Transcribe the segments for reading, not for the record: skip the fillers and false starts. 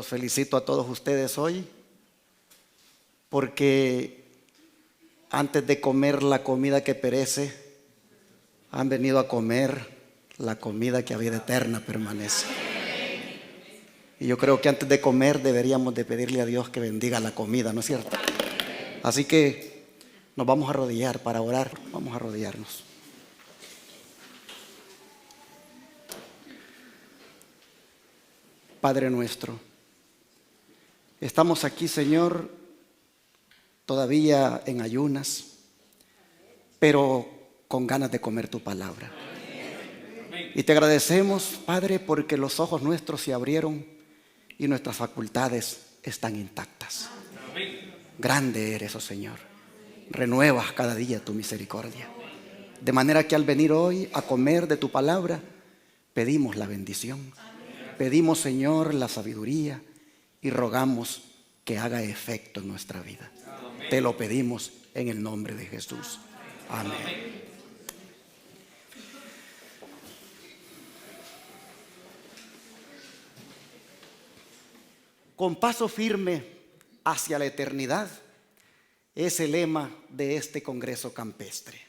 felicito a todos ustedes hoy porque antes de comer la comida que perece, han venido a comer la comida que a vida eterna permanece. Y yo creo que antes de comer deberíamos de pedirle a Dios que bendiga la comida, ¿no es cierto? Así que nos vamos a arrodillar para orar. Vamos a arrodillarnos. Padre nuestro, estamos aquí, Señor, todavía en ayunas, pero con ganas de comer tu palabra. Y te agradecemos, Padre, porque los ojos nuestros se abrieron y nuestras facultades están intactas. Grande eres, oh Señor. Renuevas cada día tu misericordia. De manera que al venir hoy a comer de tu palabra, pedimos la bendición. Pedimos, Señor, la sabiduría y rogamos que haga efecto en nuestra vida. Te lo pedimos en el nombre de Jesús. Amén. Con paso firme hacia la eternidad es el lema de este Congreso Campestre.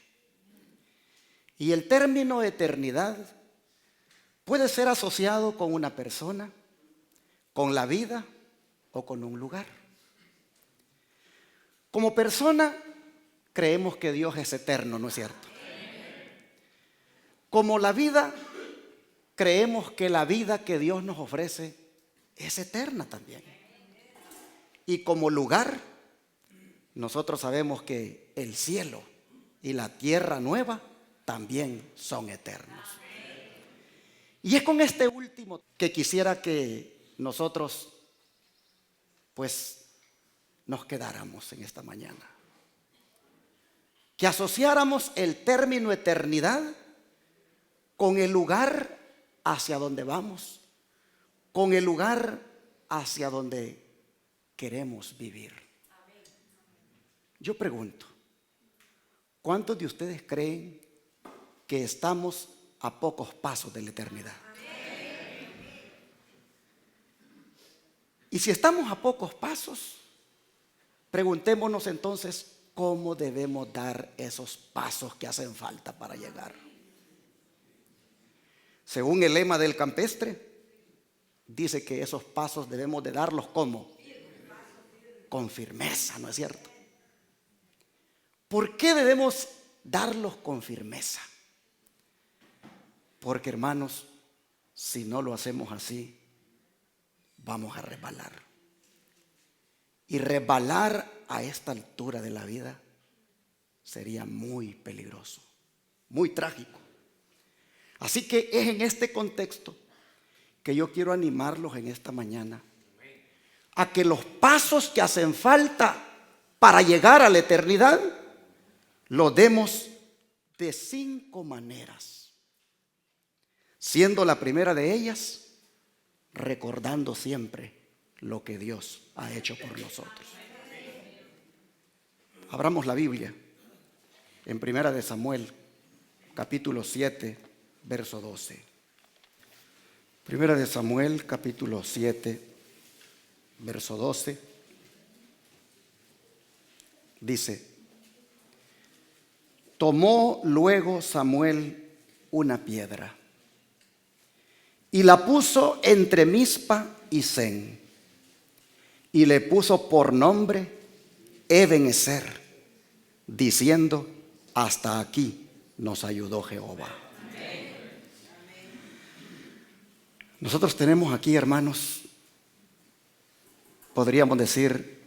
Y el término eternidad puede ser asociado con una persona, con la vida o con un lugar. Como persona, creemos que Dios es eterno, ¿no es cierto? Como la vida, creemos que la vida que Dios nos ofrece es eterna también. Y como lugar, nosotros sabemos que el cielo y la tierra nueva también son eternos. Y es con este último que quisiera que nosotros pues nos quedáramos en esta mañana. Que asociáramos el término eternidad con el lugar hacia donde vamos, con el lugar hacia donde queremos vivir. Yo pregunto, ¿cuántos de ustedes creen que estamos a pocos pasos de la eternidad? Y si estamos a pocos pasos, preguntémonos entonces cómo debemos dar esos pasos que hacen falta para llegar. Según el lema del campestre, dice que esos pasos debemos de darlos ¿cómo? Con firmeza, ¿no es cierto? ¿Por qué debemos darlos con firmeza? Porque, hermanos, si no lo hacemos así, vamos a resbalar. Y resbalar a esta altura de la vida sería muy peligroso, muy trágico. Así que es en este contexto que yo quiero animarlos en esta mañana a que los pasos que hacen falta para llegar a la eternidad los demos de 5 maneras. Siendo la primera de ellas, recordando siempre lo que Dios ha hecho por nosotros. Abramos la Biblia en Primera de Samuel, capítulo 7, verso 12. Primera de Samuel, capítulo 7, verso 12. Dice: tomó luego Samuel una piedra y la puso entre Mizpa y Sen, y le puso por nombre Ebenezer, diciendo: hasta aquí nos ayudó Jehová. Nosotros tenemos aquí, hermanos, podríamos decir,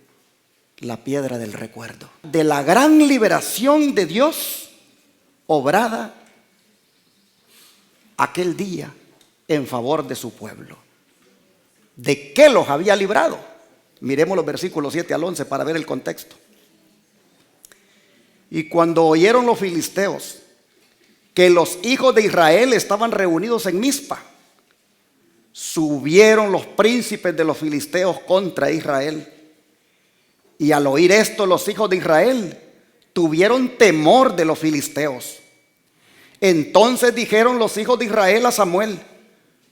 la piedra del recuerdo de la gran liberación de Dios obrada aquel día en favor de su pueblo. ¿De qué los había librado? Miremos los versículos 7 al 11 para ver el contexto. Y cuando oyeron los filisteos que los hijos de Israel estaban reunidos en Mizpa, subieron los príncipes de los filisteos contra Israel. Y al oír esto, los hijos de Israel tuvieron temor de los filisteos. Entonces dijeron los hijos de Israel a Samuel: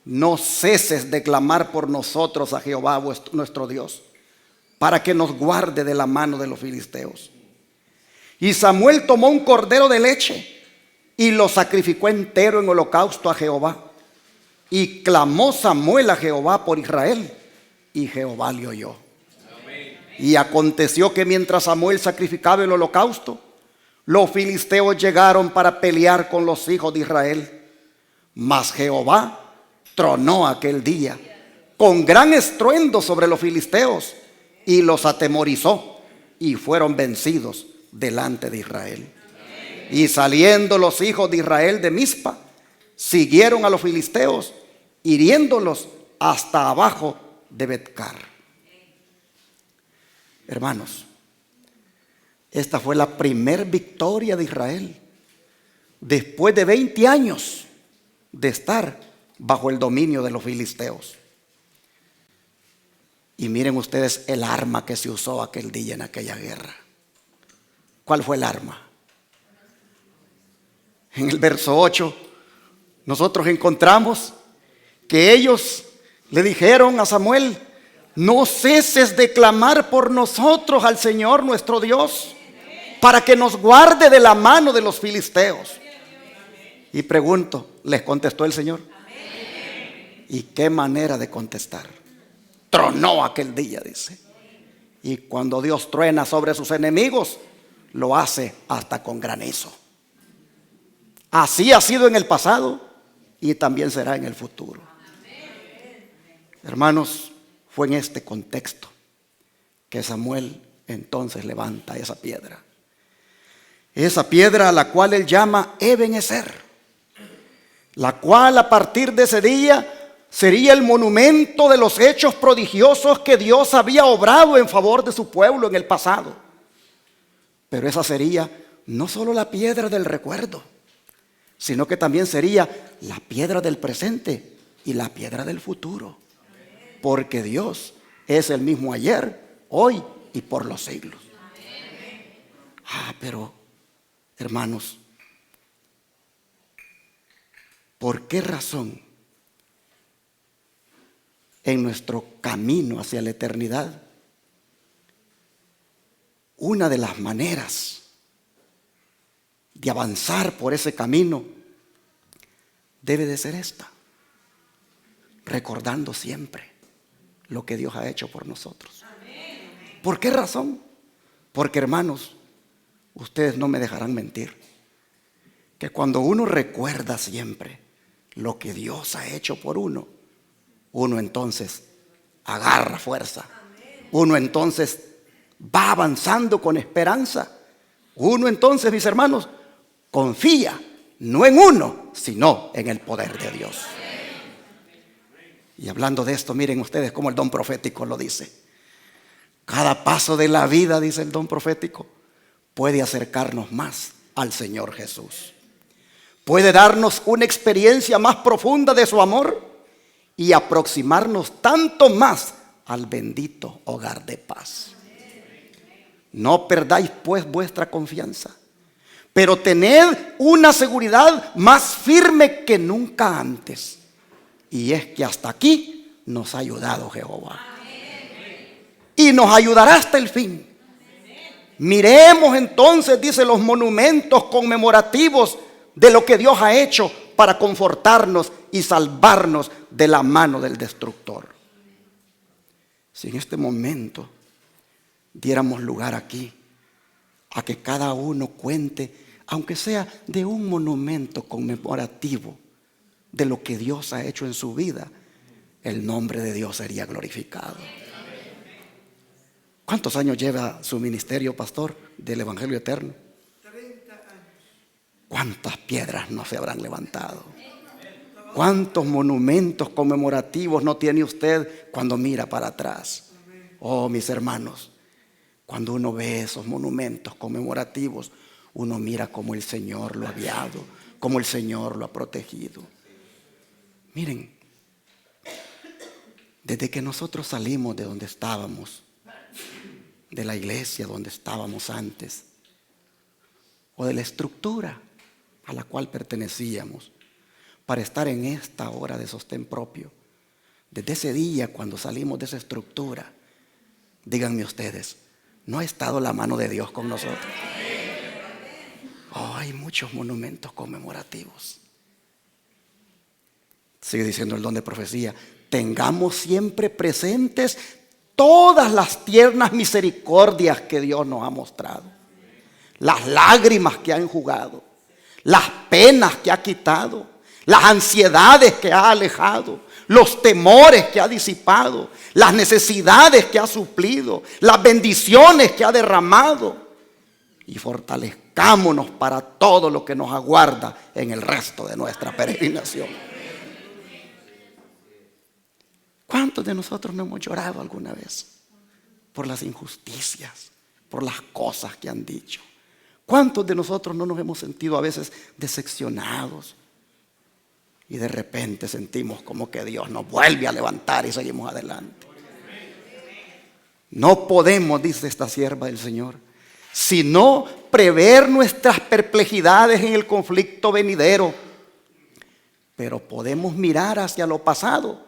no ceses de clamar por nosotros a Jehová nuestro Dios, para que nos guarde de la mano de los filisteos. Y Samuel tomó un cordero de leche y lo sacrificó entero en holocausto a Jehová. Y clamó Samuel a Jehová por Israel, y Jehová le oyó. Y aconteció que mientras Samuel sacrificaba el holocausto, los filisteos llegaron para pelear con los hijos de Israel. Mas Jehová tronó aquel día con gran estruendo sobre los filisteos y los atemorizó, y fueron vencidos delante de Israel. Y saliendo los hijos de Israel de Mizpa, siguieron a los filisteos, hiriéndolos hasta abajo de Betcar. Hermanos, esta fue la primer victoria de Israel después de 20 años de estar bajo el dominio de los filisteos. Y miren ustedes el arma que se usó aquel día en aquella guerra. ¿Cuál fue el arma? En el verso 8 nosotros encontramos que ellos le dijeron a Samuel: no ceses de clamar por nosotros al Señor nuestro Dios, para que nos guarde de la mano de los filisteos. Y pregunto, ¿les contestó el Señor? ¿Y qué manera de contestar? Tronó aquel día, dice. Y cuando Dios truena sobre sus enemigos, lo hace hasta con granizo. Así ha sido en el pasado y también será en el futuro. Hermanos, fue en este contexto que Samuel entonces levanta esa piedra. Esa piedra a la cual él llama Ebenezer, la cual a partir de ese día sería el monumento de los hechos prodigiosos que Dios había obrado en favor de su pueblo en el pasado. Pero esa sería no solo la piedra del recuerdo, sino que también sería la piedra del presente y la piedra del futuro. Porque Dios es el mismo ayer, hoy y por los siglos. Pero hermanos, ¿por qué razón en nuestro camino hacia la eternidad, una de las maneras de avanzar por ese camino debe de ser esta? Recordando siempre lo que Dios ha hecho por nosotros. ¿Por qué razón? Porque, hermanos, ustedes no me dejarán mentir, que cuando uno recuerda siempre lo que Dios ha hecho por uno, uno entonces agarra fuerza. Uno entonces va avanzando con esperanza. Uno entonces, mis hermanos, confía no en uno, sino en el poder de Dios. Y hablando de esto, miren ustedes cómo el don profético lo dice. Cada paso de la vida, dice el don profético, puede acercarnos más al Señor Jesús. Puede darnos una experiencia más profunda de su amor y aproximarnos tanto más al bendito hogar de paz. No perdáis pues vuestra confianza, pero tened una seguridad más firme que nunca antes. Y es que hasta aquí nos ha ayudado Jehová. Y nos ayudará hasta el fin. Miremos entonces, dice, los monumentos conmemorativos de lo que Dios ha hecho para confortarnos y salvarnos de la mano del destructor. Si en este momento diéramos lugar aquí a que cada uno cuente, aunque sea de un monumento conmemorativo de lo que Dios ha hecho en su vida, el nombre de Dios sería glorificado. ¿Cuántos años lleva su ministerio, pastor, del Evangelio Eterno? 30 años. ¿Cuántas piedras no se habrán levantado? ¿Cuántos monumentos conmemorativos no tiene usted cuando mira para atrás? Oh, mis hermanos, cuando uno ve esos monumentos conmemorativos, uno mira cómo el Señor lo ha guiado, cómo el Señor lo ha protegido. Miren, desde que nosotros salimos de donde estábamos, de la iglesia donde estábamos antes, o de la estructura a la cual pertenecíamos, para estar en esta hora de sostén propio. Desde ese día cuando salimos de esa estructura, díganme ustedes, ¿no ha estado la mano de Dios con nosotros? Oh, hay muchos monumentos conmemorativos. Sigue diciendo el don de profecía: tengamos siempre presentes todas las tiernas misericordias que Dios nos ha mostrado, las lágrimas que ha enjugado, las penas que ha quitado, las ansiedades que ha alejado, los temores que ha disipado, las necesidades que ha suplido, las bendiciones que ha derramado, y fortalezcámonos para todo lo que nos aguarda en el resto de nuestra peregrinación. ¿Cuántos de nosotros no hemos llorado alguna vez por las injusticias, por las cosas que han dicho? ¿Cuántos de nosotros no nos hemos sentido a veces decepcionados? Y de repente sentimos como que Dios nos vuelve a levantar y seguimos adelante. No podemos, dice esta sierva del Señor, sino prever nuestras perplejidades en el conflicto venidero. Pero podemos mirar hacia lo pasado,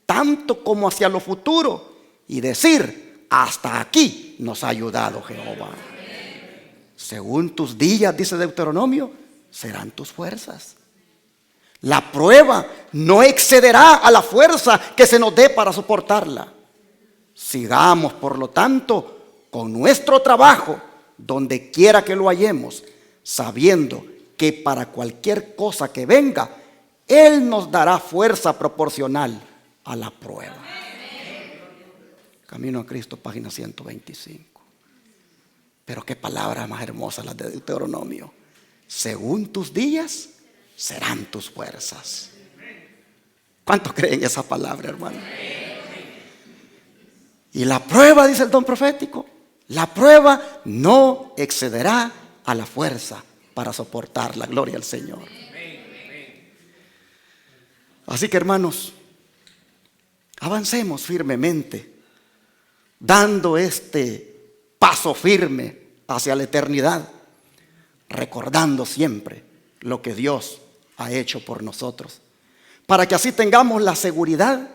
tanto como hacia lo futuro, y decir: hasta aquí nos ha ayudado Jehová. Según tus días, dice Deuteronomio, serán tus fuerzas. La prueba no excederá a la fuerza que se nos dé para soportarla. Sigamos, por lo tanto, con nuestro trabajo, donde quiera que lo hallemos, sabiendo que para cualquier cosa que venga, Él nos dará fuerza proporcional a la prueba. Camino a Cristo, página 125. Pero qué palabras más hermosas las de Deuteronomio. Según tus días serán tus fuerzas. ¿Cuántos creen esa palabra, hermano? Y la prueba, dice el don profético, la prueba no excederá a la fuerza para soportar. La gloria al Señor. Así que, hermanos, avancemos firmemente, dando este paso firme hacia la eternidad, recordando siempre lo que Dios ha hecho por nosotros, para que así tengamos la seguridad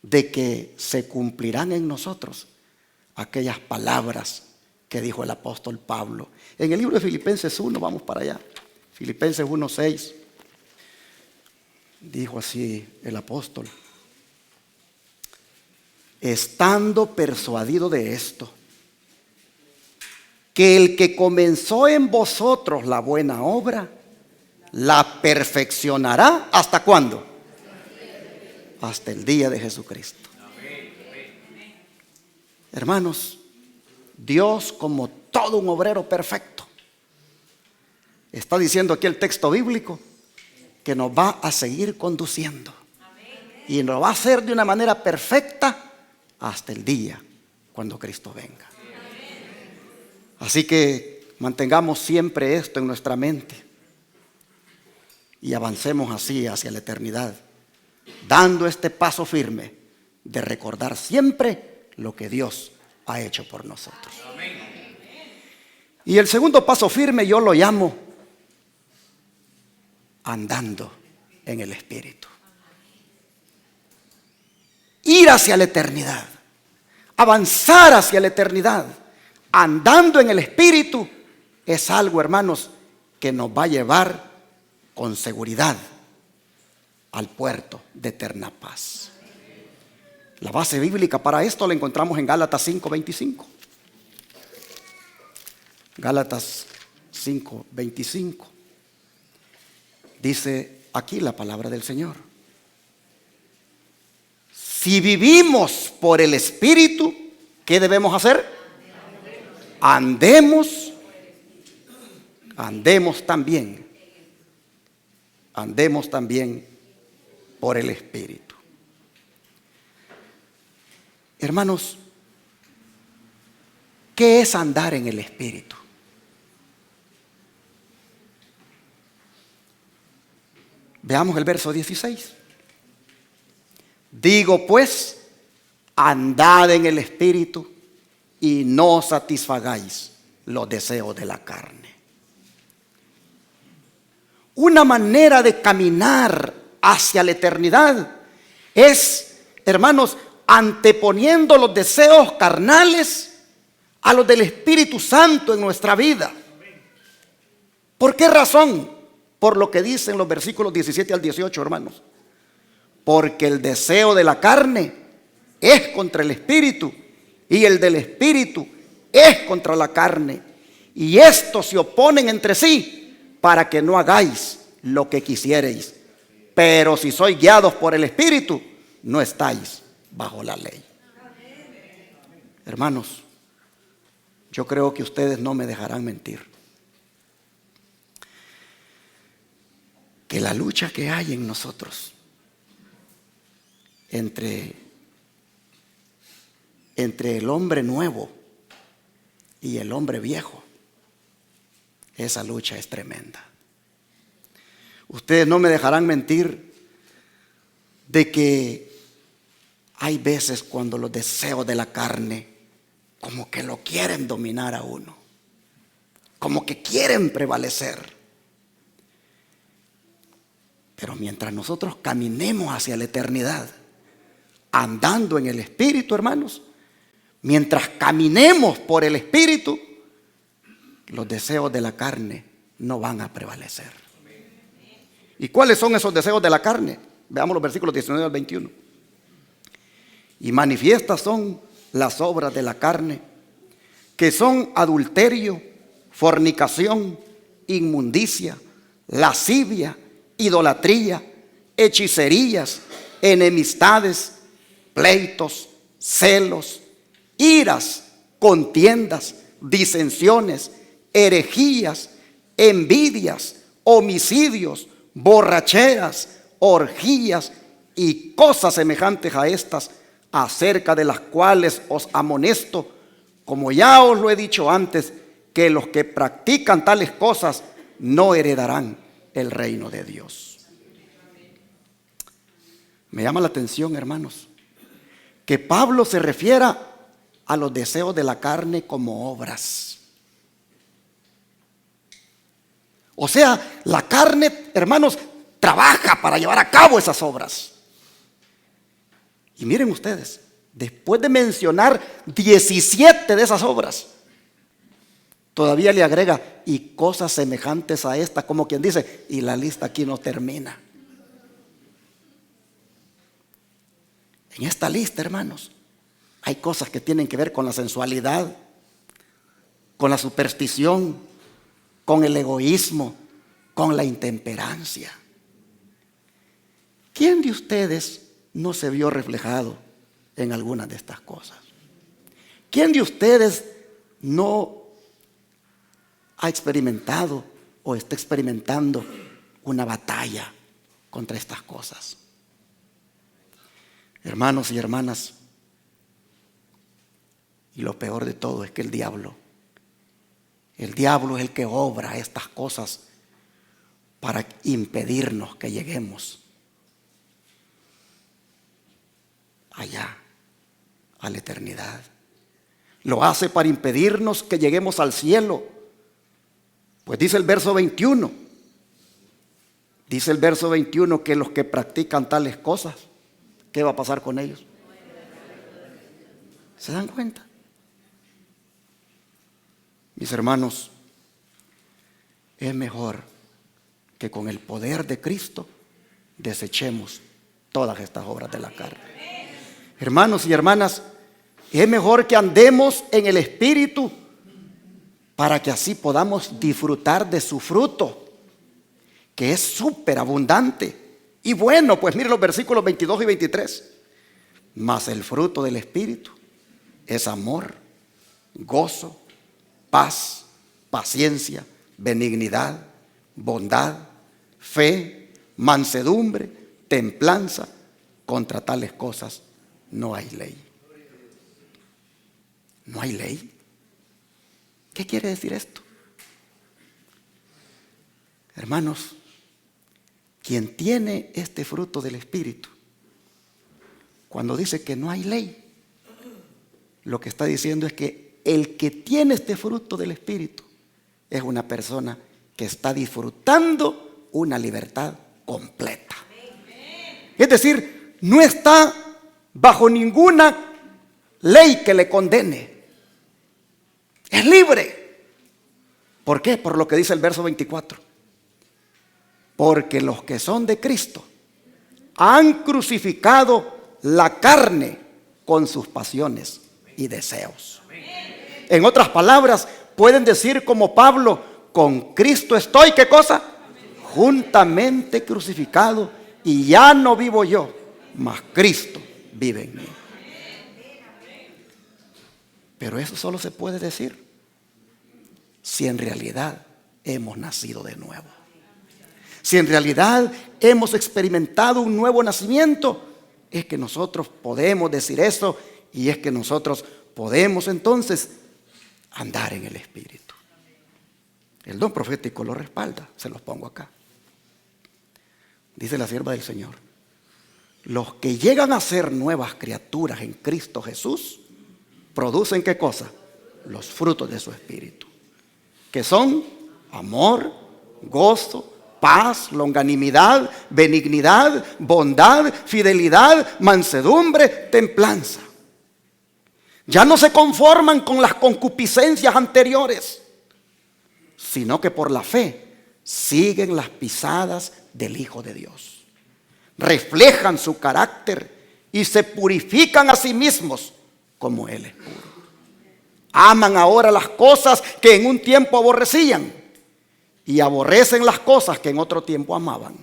de que se cumplirán en nosotros aquellas palabras que dijo el apóstol Pablo. En el libro de Filipenses 1, vamos para allá, Filipenses 1:6, dijo así el apóstol: estando persuadido de esto, que el que comenzó en vosotros la buena obra, la perfeccionará. ¿Hasta cuándo? Hasta el día de Jesucristo. Hermanos, Dios, como todo un obrero perfecto, está diciendo aquí el texto bíblico que nos va a seguir conduciendo y nos va a hacer de una manera perfecta hasta el día cuando Cristo venga. Así que mantengamos siempre esto en nuestra mente y avancemos así hacia la eternidad, dando este paso firme de recordar siempre lo que Dios ha hecho por nosotros. Y el segundo paso firme yo lo llamo andando en el Espíritu. Ir hacia la eternidad, avanzar hacia la eternidad, andando en el Espíritu, es algo, hermanos, que nos va a llevar con seguridad al puerto de eterna paz. La base bíblica para esto la encontramos en Gálatas 5:25. Gálatas 5:25. Dice aquí la palabra del Señor: si vivimos por el Espíritu, ¿qué debemos hacer? Andemos también por el Espíritu. Hermanos, ¿qué es andar en el Espíritu? Veamos el verso 16. Digo pues, andad en el Espíritu y no satisfagáis los deseos de la carne. Una manera de caminar hacia la eternidad es, hermanos, anteponiendo los deseos carnales a los del Espíritu Santo en nuestra vida. ¿Por qué razón? Por lo que dicen los versículos 17 al 18, hermanos. Porque el deseo de la carne es contra el Espíritu, y el del Espíritu es contra la carne, y estos se oponen entre sí para que no hagáis lo que quisiereis. Pero si sois guiados por el Espíritu, no estáis bajo la ley. Hermanos, yo creo que ustedes no me dejarán mentir, que la lucha que hay en nosotros entre el hombre nuevo y el hombre viejo, esa lucha es tremenda. Ustedes no me dejarán mentir de que hay veces cuando los deseos de la carne como que lo quieren dominar a uno, como que quieren prevalecer. Pero mientras nosotros caminemos hacia la eternidad, andando en el Espíritu, hermanos, mientras caminemos por el Espíritu, los deseos de la carne no van a prevalecer. ¿Y cuáles son esos deseos de la carne? Veamos los versículos 19 al 21. Y manifiestas son las obras de la carne, que son adulterio, fornicación, inmundicia, lascivia, idolatría, hechicerías, enemistades, pleitos, celos, iras, contiendas, disensiones, herejías, envidias, homicidios, borracheras, orgías y cosas semejantes a estas, acerca de las cuales os amonesto, como ya os lo he dicho antes, que los que practican tales cosas no heredarán el reino de Dios. Me llama la atención, hermanos, que Pablo se refiera a los deseos de la carne como obras. O sea, la carne, hermanos, trabaja para llevar a cabo esas obras. Y miren ustedes, después de mencionar 17 de esas obras, todavía le agrega y cosas semejantes a esta, como quien dice, y la lista aquí no termina. En esta lista, hermanos, hay cosas que tienen que ver con la sensualidad, con la superstición, con el egoísmo, con la intemperancia. ¿Quién de ustedes no se vio reflejado en algunas de estas cosas? ¿Quién de ustedes no ha experimentado o está experimentando una batalla contra estas cosas? Hermanos y hermanas, y lo peor de todo es que el diablo es el que obra estas cosas para impedirnos que lleguemos allá, a la eternidad. Lo hace para impedirnos que lleguemos al cielo. Pues dice el verso 21, que los que practican tales cosas, ¿qué va a pasar con ellos? ¿Se dan cuenta? Mis hermanos, es mejor que con el poder de Cristo desechemos todas estas obras de la carne. Hermanos y hermanas, es mejor que andemos en el Espíritu para que así podamos disfrutar de su fruto, que es súper abundante. Y bueno, pues miren los versículos 22 y 23. Mas el fruto del Espíritu es amor, gozo, paz, paciencia, benignidad, bondad, fe, mansedumbre, templanza. Contra tales cosas no hay ley. ¿No hay ley? ¿Qué quiere decir esto? Hermanos, quien tiene este fruto del Espíritu, cuando dice que no hay ley, lo que está diciendo es que el que tiene este fruto del Espíritu es una persona que está disfrutando una libertad completa. Es decir, no está bajo ninguna ley que le condene. Es libre. ¿Por qué? Por lo que dice el verso 24. Porque los que son de Cristo han crucificado la carne con sus pasiones y deseos. En otras palabras, pueden decir como Pablo: con Cristo estoy, ¿qué cosa? Juntamente crucificado, y ya no vivo yo, mas Cristo vive en mí. Pero eso solo se puede decir si en realidad hemos nacido de nuevo. Si en realidad hemos experimentado un nuevo nacimiento, es que nosotros podemos decir eso, y es que nosotros podemos entonces andar en el Espíritu. El don profético lo respalda, se los pongo acá. Dice la sierva del Señor: los que llegan a ser nuevas criaturas en Cristo Jesús producen ¿qué cosa? Los frutos de su Espíritu, que son amor, gozo, paz, longanimidad, benignidad, bondad, fidelidad, mansedumbre, templanza. Ya no se conforman con las concupiscencias anteriores, sino que por la fe siguen las pisadas del Hijo de Dios. Reflejan su carácter y se purifican a sí mismos como Él es puro. Aman ahora las cosas que en un tiempo aborrecían, y aborrecen las cosas que en otro tiempo amaban.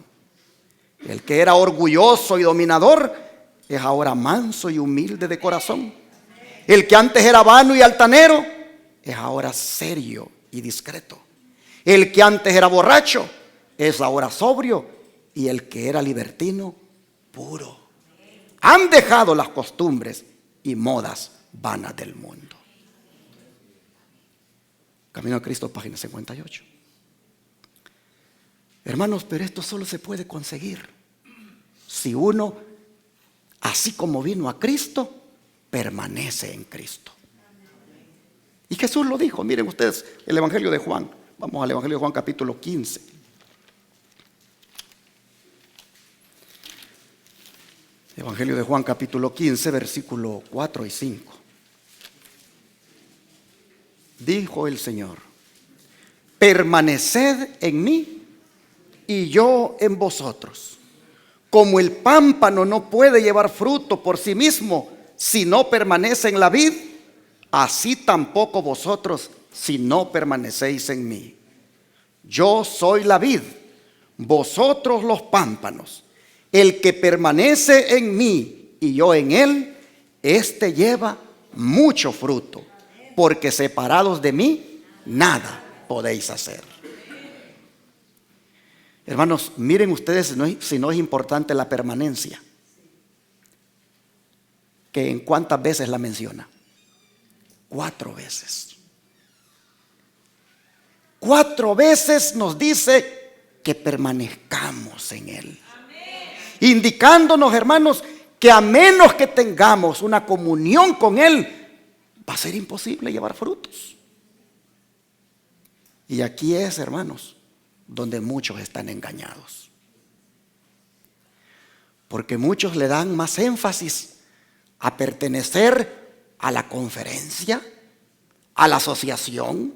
El que era orgulloso y dominador es ahora manso y humilde de corazón. El que antes era vano y altanero es ahora serio y discreto. El que antes era borracho es ahora sobrio, y el que era libertino, puro. Han dejado las costumbres y modas vanas del mundo. Camino a Cristo, página 58. Hermanos, pero esto solo se puede conseguir si uno, así como vino a Cristo, permanece en Cristo. Y Jesús lo dijo. Miren ustedes el Evangelio de Juan. Vamos al Evangelio de Juan, capítulo 15. Evangelio de Juan, capítulo 15, versículo 4 y 5. Dijo el Señor: permaneced en mí y yo en vosotros. Como el pámpano no puede llevar fruto por sí mismo si no permanece en la vid, así tampoco vosotros si no permanecéis en mí. Yo soy la vid, vosotros los pámpanos. El que permanece en mí y yo en él, éste lleva mucho fruto, porque separados de mí nada podéis hacer. Hermanos, miren ustedes si no es importante la permanencia, que en cuántas veces la menciona. 4 veces. 4 veces nos dice que permanezcamos en Él. Indicándonos, hermanos, que a menos que tengamos una comunión con Él, va a ser imposible llevar frutos. Y aquí es, hermanos, donde muchos están engañados. Porque muchos le dan más énfasis a pertenecer a la conferencia, a la asociación,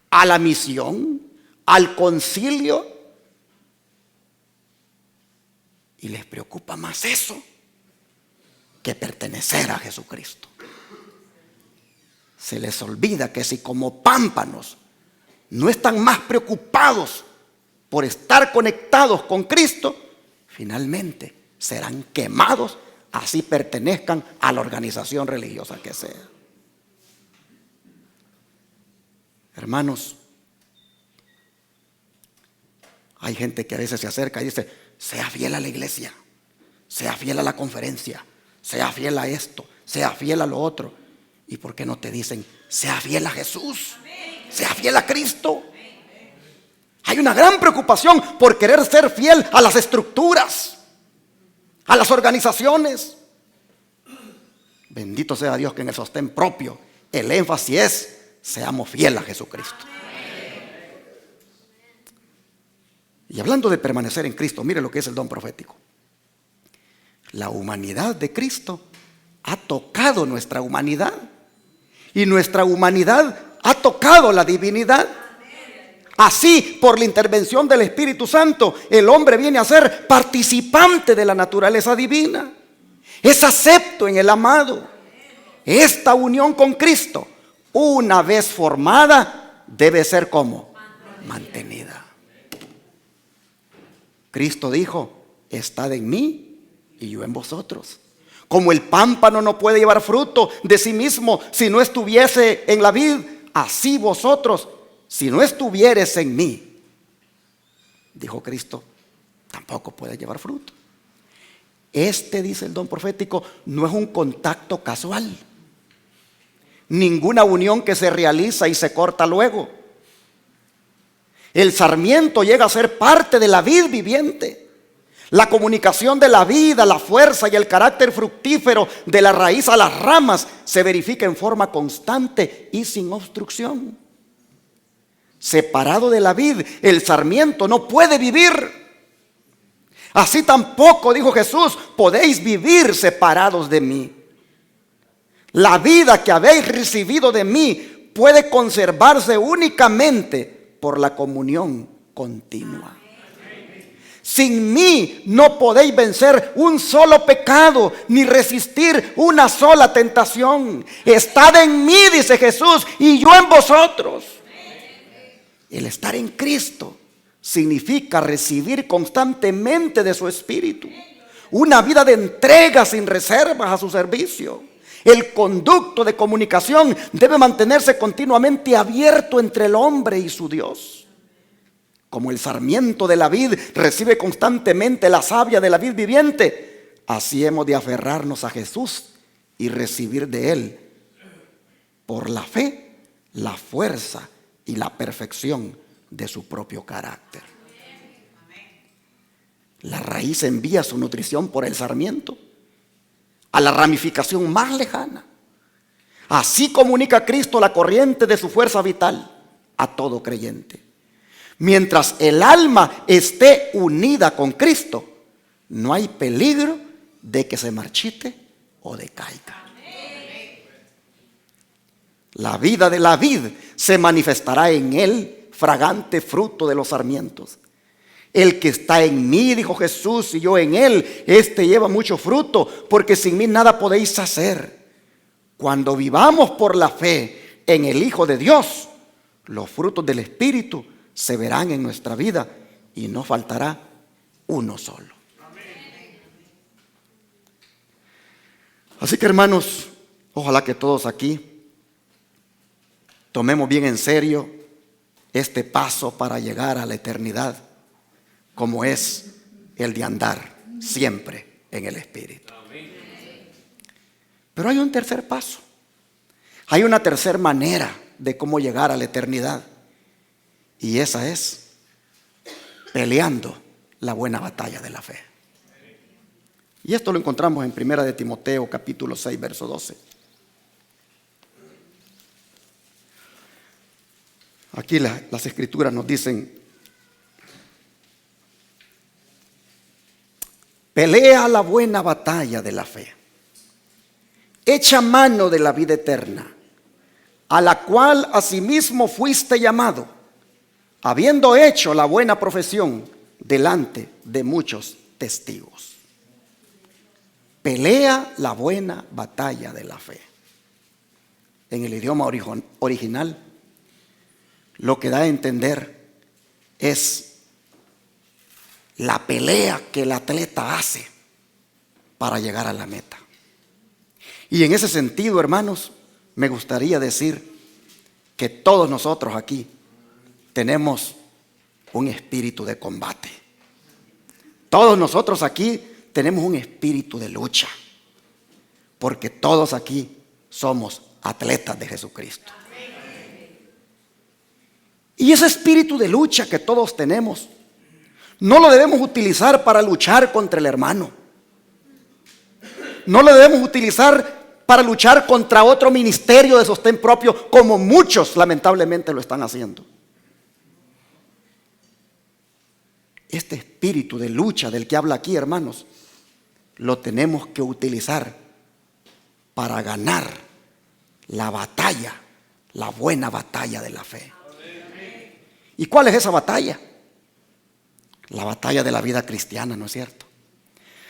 a la misión, al concilio, y les preocupa más eso que pertenecer a Jesucristo. Se les olvida que si como pámpanos no están más preocupados por estar conectados con Cristo, finalmente serán quemados, así pertenezcan a la organización religiosa que sea. Hermanos, hay gente que a veces se acerca y dice: sea fiel a la iglesia, sea fiel a la conferencia, sea fiel a esto, sea fiel a lo otro. ¿Y por qué no te dicen: sea fiel a Jesús, sea fiel a Cristo? Hay una gran preocupación por querer ser fiel a las estructuras, a las organizaciones. Bendito sea Dios que en el sostén propio el énfasis es: seamos fieles a Jesucristo. Y hablando de permanecer en Cristo, mire lo que es el don profético. La humanidad de Cristo ha tocado nuestra humanidad. Y nuestra humanidad ha tocado la divinidad. Así, por la intervención del Espíritu Santo, el hombre viene a ser participante de la naturaleza divina. Es acepto en el amado. Esta unión con Cristo, una vez formada, debe ser como mantenida. Cristo dijo: estad en mí y yo en vosotros. Como el pámpano no puede llevar fruto de sí mismo si no estuviese en la vid, así vosotros, si no estuvieres en mí, dijo Cristo, tampoco puede llevar fruto. Dice el don profético, no es un contacto casual. Ninguna unión que se realiza y se corta luego. El sarmiento llega a ser parte de la vid viviente. La comunicación de la vida, la fuerza y el carácter fructífero de la raíz a las ramas se verifica en forma constante y sin obstrucción. Separado de la vid, el sarmiento no puede vivir. Así tampoco, dijo Jesús, podéis vivir separados de mí. La vida que habéis recibido de mí puede conservarse únicamente por la comunión continua. Sin mí no podéis vencer un solo pecado, ni resistir una sola tentación. Estad en mí, dice Jesús, y yo en vosotros. El estar en Cristo significa recibir constantemente de su Espíritu. Una vida de entrega sin reservas a su servicio. El conducto de comunicación debe mantenerse continuamente abierto entre el hombre y su Dios. Como el sarmiento de la vid recibe constantemente la savia de la vid viviente, así hemos de aferrarnos a Jesús y recibir de Él, por la fe, la fuerza y la perfección de su propio carácter. La raíz envía su nutrición por el sarmiento a la ramificación más lejana. Así comunica Cristo la corriente de su fuerza vital a todo creyente. Mientras el alma esté unida con Cristo, no hay peligro de que se marchite o decaiga. La vida de la vid se manifestará en él, fragante fruto de los sarmientos. El que está en mí, dijo Jesús, y yo en él, este lleva mucho fruto, porque sin mí nada podéis hacer. Cuando vivamos por la fe en el Hijo de Dios, los frutos del Espíritu se verán en nuestra vida y no faltará uno solo. Así que, hermanos, ojalá que todos aquí tomemos bien en serio este paso para llegar a la eternidad, como es el de andar siempre en el Espíritu. Pero hay un tercer paso. Hay una tercera manera de cómo llegar a la eternidad. Y esa es peleando la buena batalla de la fe. Y esto lo encontramos en 1 de Timoteo capítulo 6, verso 12. Aquí las escrituras nos dicen: pelea la buena batalla de la fe, echa mano de la vida eterna, a la cual asimismo fuiste llamado, habiendo hecho la buena profesión delante de muchos testigos. Pelea la buena batalla de la fe. En el idioma original, lo que da a entender es la pelea que el atleta hace para llegar a la meta. Y en ese sentido, hermanos, me gustaría decir que todos nosotros aquí tenemos un espíritu de combate. Todos nosotros aquí tenemos un espíritu de lucha, porque todos aquí somos atletas de Jesucristo. Y ese espíritu de lucha que todos tenemos, no lo debemos utilizar para luchar contra el hermano. No lo debemos utilizar para luchar contra otro ministerio de sostén propio, como muchos lamentablemente lo están haciendo. Este espíritu de lucha del que habla aquí, hermanos, lo tenemos que utilizar para ganar la batalla, la buena batalla de la fe. ¿Y cuál es esa batalla? La batalla de la vida cristiana, ¿no es cierto?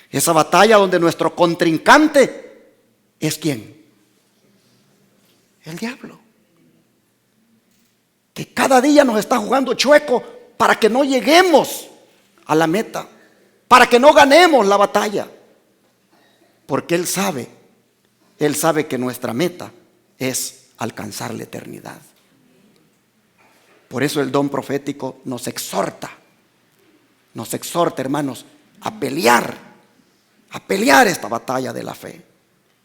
Esa batalla donde nuestro contrincante es ¿quién? El diablo. Que cada día nos está jugando chueco para que no lleguemos a la meta, para que no ganemos la batalla. Porque Él sabe que nuestra meta es alcanzar la eternidad. Por eso el don profético nos exhorta, hermanos, a pelear esta batalla de la fe.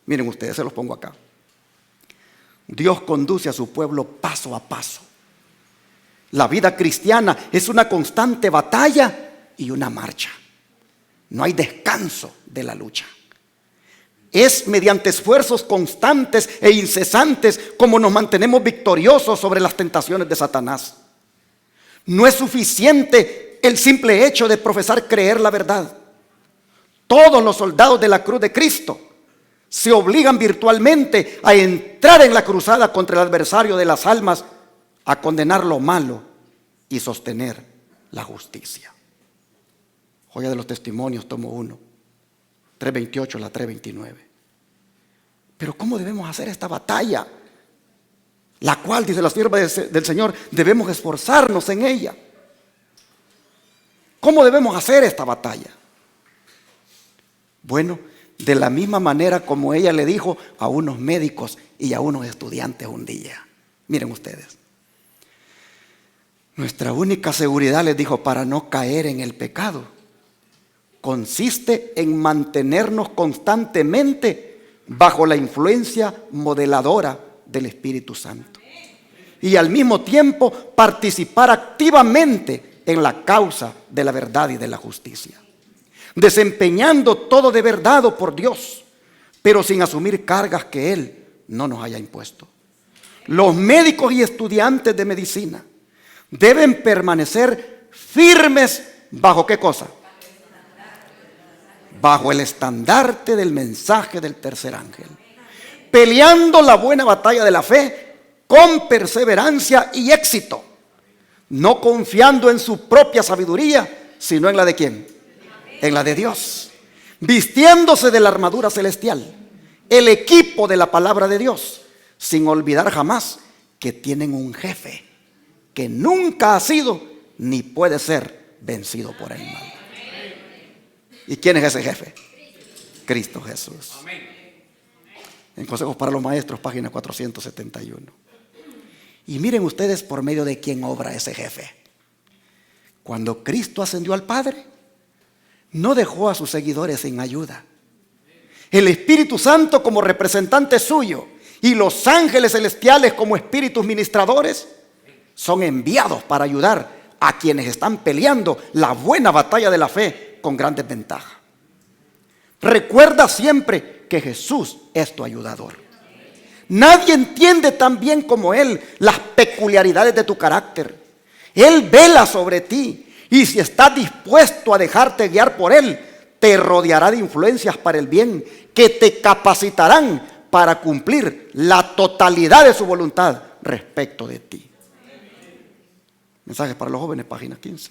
Miren ustedes, se los pongo acá. Dios conduce a su pueblo paso a paso. La vida cristiana es una constante batalla y una marcha. No hay descanso de la lucha. Es mediante esfuerzos constantes e incesantes como nos mantenemos victoriosos sobre las tentaciones de Satanás. No es suficiente el simple hecho de profesar creer la verdad. Todos los soldados de la cruz de Cristo se obligan virtualmente a entrar en la cruzada contra el adversario de las almas, a condenar lo malo y sostener la justicia. Joya de los Testimonios, tomo 1, 3:28 a la 3:29. Pero ¿cómo debemos hacer esta batalla? La cual, dice la sierva del Señor, debemos esforzarnos en ella. ¿Cómo debemos hacer esta batalla? Bueno, de la misma manera como ella le dijo a unos médicos y a unos estudiantes un día. Miren ustedes. Nuestra única seguridad, les dijo, para no caer en el pecado, consiste en mantenernos constantemente bajo la influencia modeladora del Espíritu Santo. Y al mismo tiempo participar activamente en la causa de la verdad y de la justicia. Desempeñando todo de verdad o por Dios, pero sin asumir cargas que Él no nos haya impuesto. Los médicos y estudiantes de medicina deben permanecer firmes bajo ¿qué cosa? Bajo el estandarte del mensaje del tercer ángel, peleando la buena batalla de la fe con perseverancia y éxito, no confiando en su propia sabiduría, sino en la de ¿quién? En la de Dios, vistiéndose de la armadura celestial, el equipo de la palabra de Dios, sin olvidar jamás que tienen un jefe que nunca ha sido ni puede ser vencido por el mal. ¿Y quién es ese jefe? Cristo Jesús. En Consejos para los Maestros, página 471. Y miren ustedes por medio de quién obra ese jefe. Cuando Cristo ascendió al Padre, no dejó a sus seguidores sin ayuda. El Espíritu Santo como representante suyo y los ángeles celestiales como espíritus ministradores son enviados para ayudar a quienes están peleando la buena batalla de la fe con gran desventaja. Recuerda siempre que Jesús es tu ayudador. Nadie entiende tan bien como Él las peculiaridades de tu carácter. Él vela sobre ti y si estás dispuesto a dejarte guiar por Él, te rodeará de influencias para el bien que te capacitarán para cumplir la totalidad de su voluntad respecto de ti. Mensajes para los jóvenes, página 15.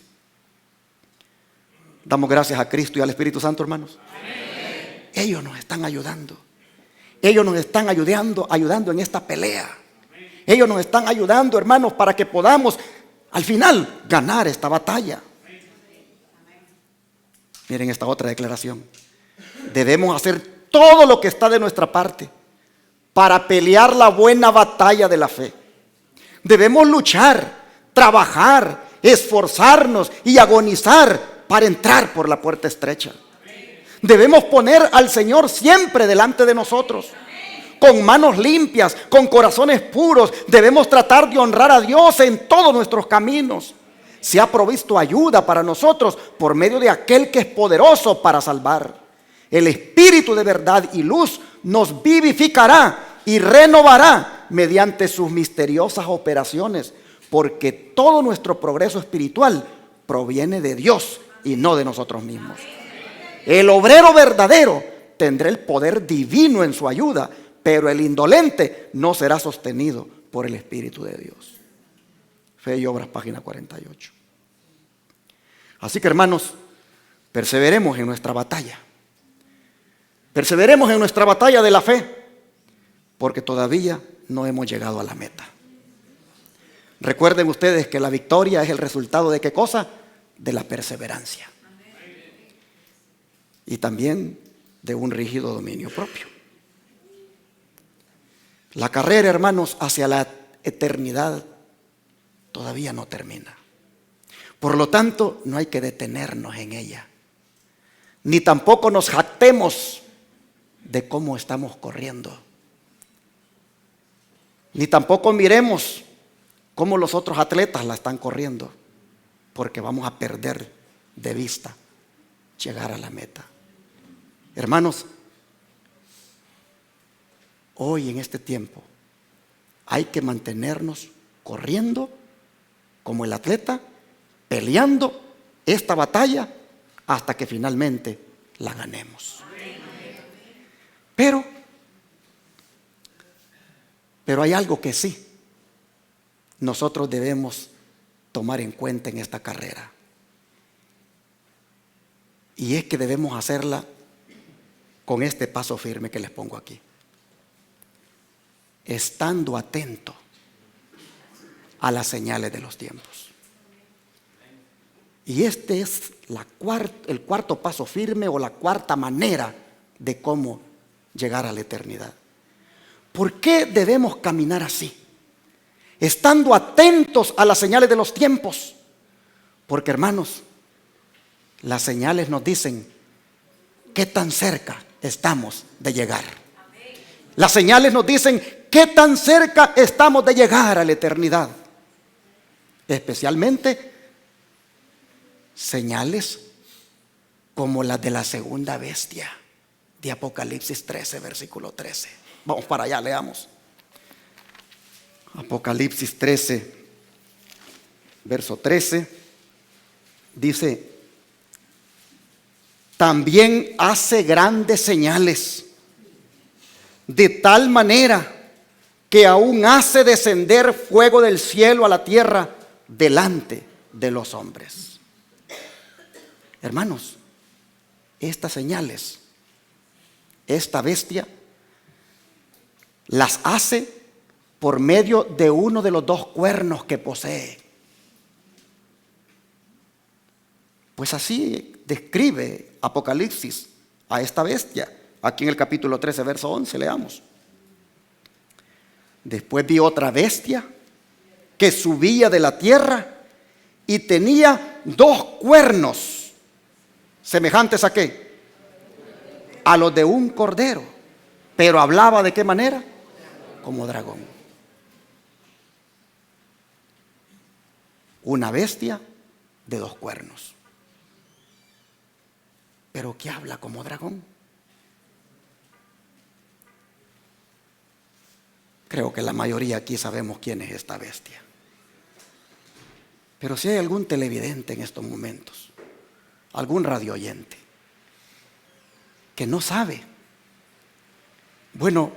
Damos gracias a Cristo y al Espíritu Santo, hermanos. Amén. Ellos nos están ayudando. Ellos nos están ayudando en esta pelea. Amén. Ellos nos están ayudando, hermanos, para que podamos al final ganar esta batalla. Amén. Miren esta otra declaración. Debemos hacer todo lo que está de nuestra parte para pelear la buena batalla de la fe. Debemos luchar, trabajar, esforzarnos y agonizar para entrar por la puerta estrecha. Debemos poner al Señor siempre delante de nosotros, con manos limpias, con corazones puros. Debemos tratar de honrar a Dios en todos nuestros caminos. Se ha provisto ayuda para nosotros por medio de aquel que es poderoso para salvar. El Espíritu de verdad y luz nos vivificará y renovará mediante sus misteriosas operaciones, porque todo nuestro progreso espiritual proviene de Dios y no de nosotros mismos. El obrero verdadero tendrá el poder divino en su ayuda, pero el indolente no será sostenido por el Espíritu de Dios. Fe y Obras, página 48. Así que, hermanos, perseveremos en nuestra batalla. Perseveremos en nuestra batalla de la fe, porque todavía no hemos llegado a la meta. Recuerden ustedes que la victoria es el resultado de ¿qué cosa? De la perseverancia. Y también de un rígido dominio propio. La carrera, hermanos, hacia la eternidad todavía no termina. Por lo tanto, no hay que detenernos en ella. Ni tampoco nos jactemos de cómo estamos corriendo. Ni tampoco miremos cómo los otros atletas la están corriendo, porque vamos a perder de vista llegar a la meta. Hermanos, hoy en este tiempo hay que mantenernos corriendo como el atleta, peleando esta batalla hasta que finalmente la ganemos. Pero hay algo que sí nosotros debemos tomar en cuenta en esta carrera. Y es que debemos hacerla con este paso firme que les pongo aquí. Estando atento a las señales de los tiempos. Y este es el cuarto paso firme o la cuarta manera de cómo llegar a la eternidad. ¿Por qué debemos caminar así? Estando atentos a las señales de los tiempos. Porque, hermanos, las señales nos dicen qué tan cerca estamos de llegar. Las señales nos dicen qué tan cerca estamos de llegar a la eternidad. Especialmente señales como las de la segunda bestia de Apocalipsis 13, versículo 13. Vamos para allá, leamos. Apocalipsis 13, verso 13, dice: también hace grandes señales, de tal manera que aún hace descender fuego del cielo a la tierra delante de los hombres. Hermanos, estas señales, esta bestia las hace por medio de uno de los dos cuernos que posee. Pues así describe Apocalipsis a esta bestia. Aquí en el capítulo 13, verso 11, leamos. Después vi otra bestia que subía de la tierra y tenía dos cuernos, semejantes a ¿qué? A los de un cordero. Pero hablaba ¿de qué manera? Como dragón. Una bestia de dos cuernos. ¿Pero qué habla como dragón? Creo que la mayoría aquí sabemos quién es esta bestia. Pero si hay algún televidente en estos momentos, algún radio oyente, que no sabe, bueno,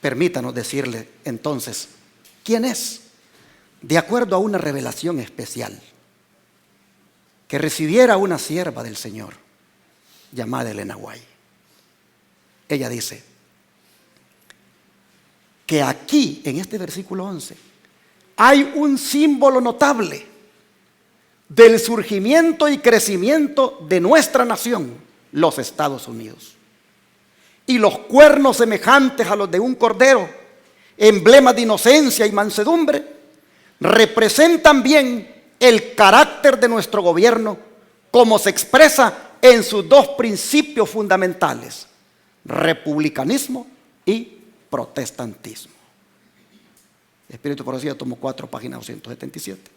permítanos decirle entonces, ¿quién es? De acuerdo a una revelación especial que recibiera una sierva del Señor llamada Elena White. Ella dice que aquí en este versículo 11 hay un símbolo notable del surgimiento y crecimiento de nuestra nación, los Estados Unidos. Y los cuernos semejantes a los de un cordero, emblemas de inocencia y mansedumbre, representan bien el carácter de nuestro gobierno como se expresa en sus dos principios fundamentales: republicanismo y protestantismo. Espíritu Profecía, tomo 4, página 277.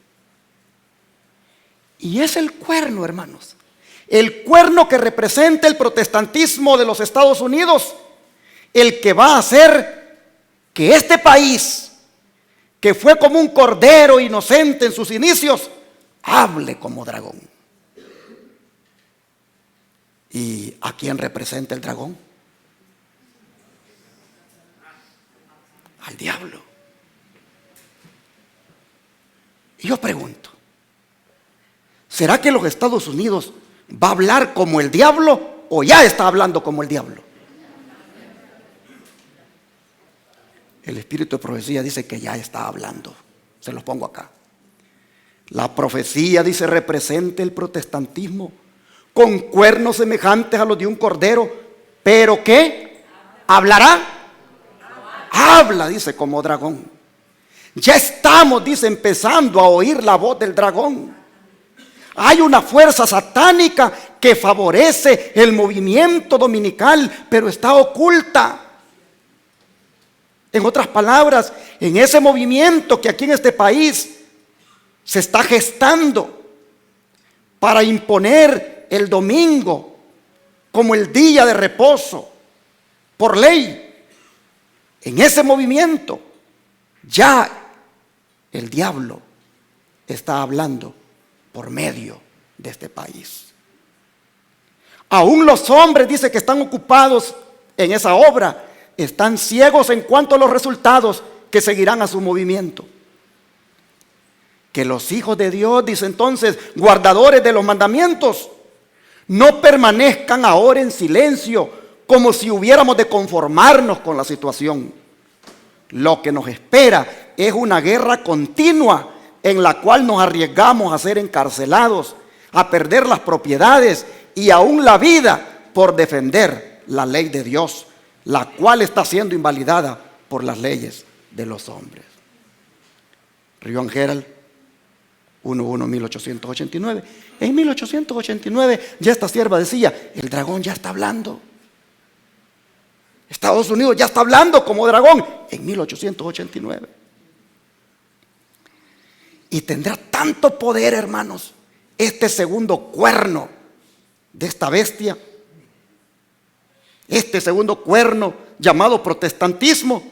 Y es el cuerno, hermanos, el cuerno que representa el protestantismo de los Estados Unidos, el que va a hacer que este país, que fue como un cordero inocente en sus inicios, hable como dragón. ¿Y a quién representa el dragón? Al diablo. Y yo pregunto, ¿será que los Estados Unidos va a hablar como el diablo o ya está hablando como el diablo? El espíritu de profecía dice que ya está hablando. Se los pongo acá. La profecía, dice, representa el protestantismo con cuernos semejantes a los de un cordero, pero ¿qué? ¿Hablará? Habla, dice, como dragón. Ya estamos, dice, empezando a oír la voz del dragón. Hay una fuerza satánica que favorece el movimiento dominical, pero está oculta. En otras palabras, en ese movimiento que aquí en este país se está gestando para imponer el domingo como el día de reposo por ley, en ese movimiento ya el diablo está hablando por medio de este país. Aún los hombres, dice, que están ocupados en esa obra, están ciegos en cuanto a los resultados que seguirán a su movimiento. Que los hijos de Dios, dice entonces, guardadores de los mandamientos, no permanezcan ahora en silencio como si hubiéramos de conformarnos con la situación. Lo que nos espera es una guerra continua en la cual nos arriesgamos a ser encarcelados, a perder las propiedades y aún la vida por defender la ley de Dios, la cual está siendo invalidada por las leyes de los hombres. Rion Herald 1/1/1889. En 1889 ya esta sierva decía, el dragón ya está hablando. Estados Unidos ya está hablando como dragón en 1889. Y tendrá tanto poder, hermanos, este segundo cuerno de esta bestia, este segundo cuerno llamado protestantismo,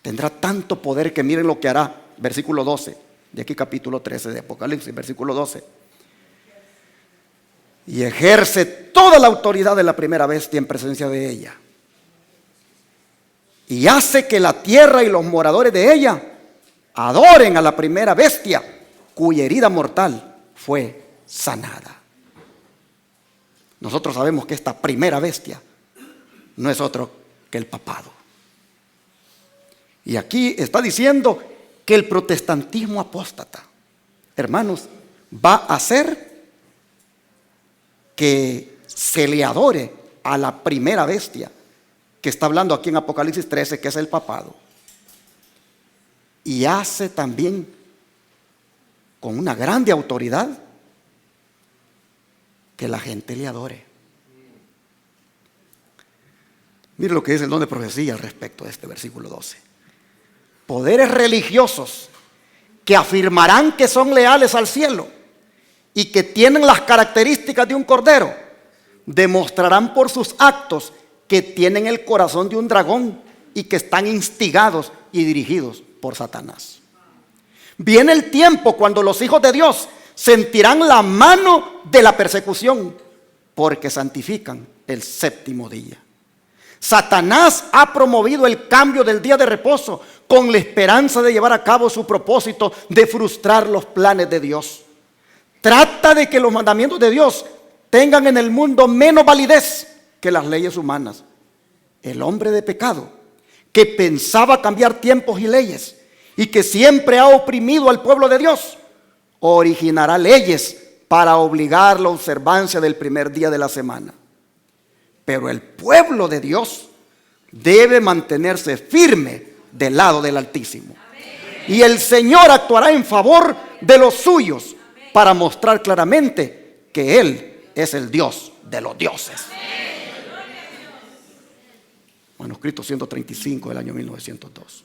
tendrá tanto poder que miren lo que hará. Versículo 12, de aquí capítulo 13 de Apocalipsis, versículo 12. Y ejerce toda la autoridad de la primera bestia en presencia de ella. Y hace que la tierra y los moradores de ella adoren a la primera bestia, cuya herida mortal fue sanada. Nosotros sabemos que esta primera bestia no es otro que el papado. Y aquí está diciendo que el protestantismo apóstata, hermanos, va a hacer que se le adore a la primera bestia, que está hablando aquí en Apocalipsis 13, que es el papado. Y hace también con una grande autoridad que la gente le adore. Mire lo que dice el don de profecía al respecto de este versículo 12. Poderes religiosos que afirmarán que son leales al cielo y que tienen las características de un cordero, demostrarán por sus actos que tienen el corazón de un dragón y que están instigados y dirigidos por Satanás. Viene el tiempo cuando los hijos de Dios sentirán la mano de la persecución porque santifican el séptimo día. Satanás ha promovido el cambio del día de reposo con la esperanza de llevar a cabo su propósito de frustrar los planes de Dios. Trata de que los mandamientos de Dios tengan en el mundo menos validez que las leyes humanas. El hombre de pecado, que pensaba cambiar tiempos y leyes y que siempre ha oprimido al pueblo de Dios, originará leyes para obligar la observancia del primer día de la semana. Pero el pueblo de Dios debe mantenerse firme del lado del Altísimo. Y el Señor actuará en favor de los suyos para mostrar claramente que Él es el Dios de los dioses. Manuscrito 135 del año 1902.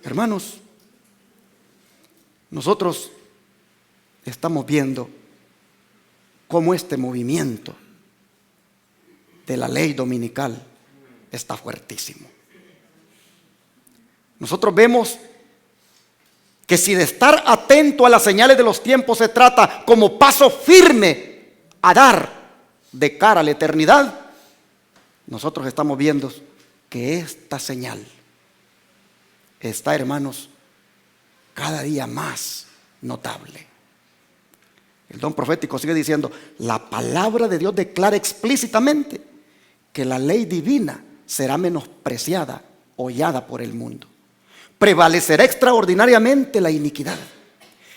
Hermanos, nosotros estamos viendo cómo este movimiento de la ley dominical está fuertísimo. Nosotros vemos que si de estar atento a las señales de los tiempos se trata como paso firme a dar de cara a la eternidad, nosotros estamos viendo que esta señal está, hermanos, cada día más notable. El don profético sigue diciendo: la palabra de Dios declara explícitamente que la ley divina será menospreciada, hollada por el mundo. Prevalecerá extraordinariamente la iniquidad.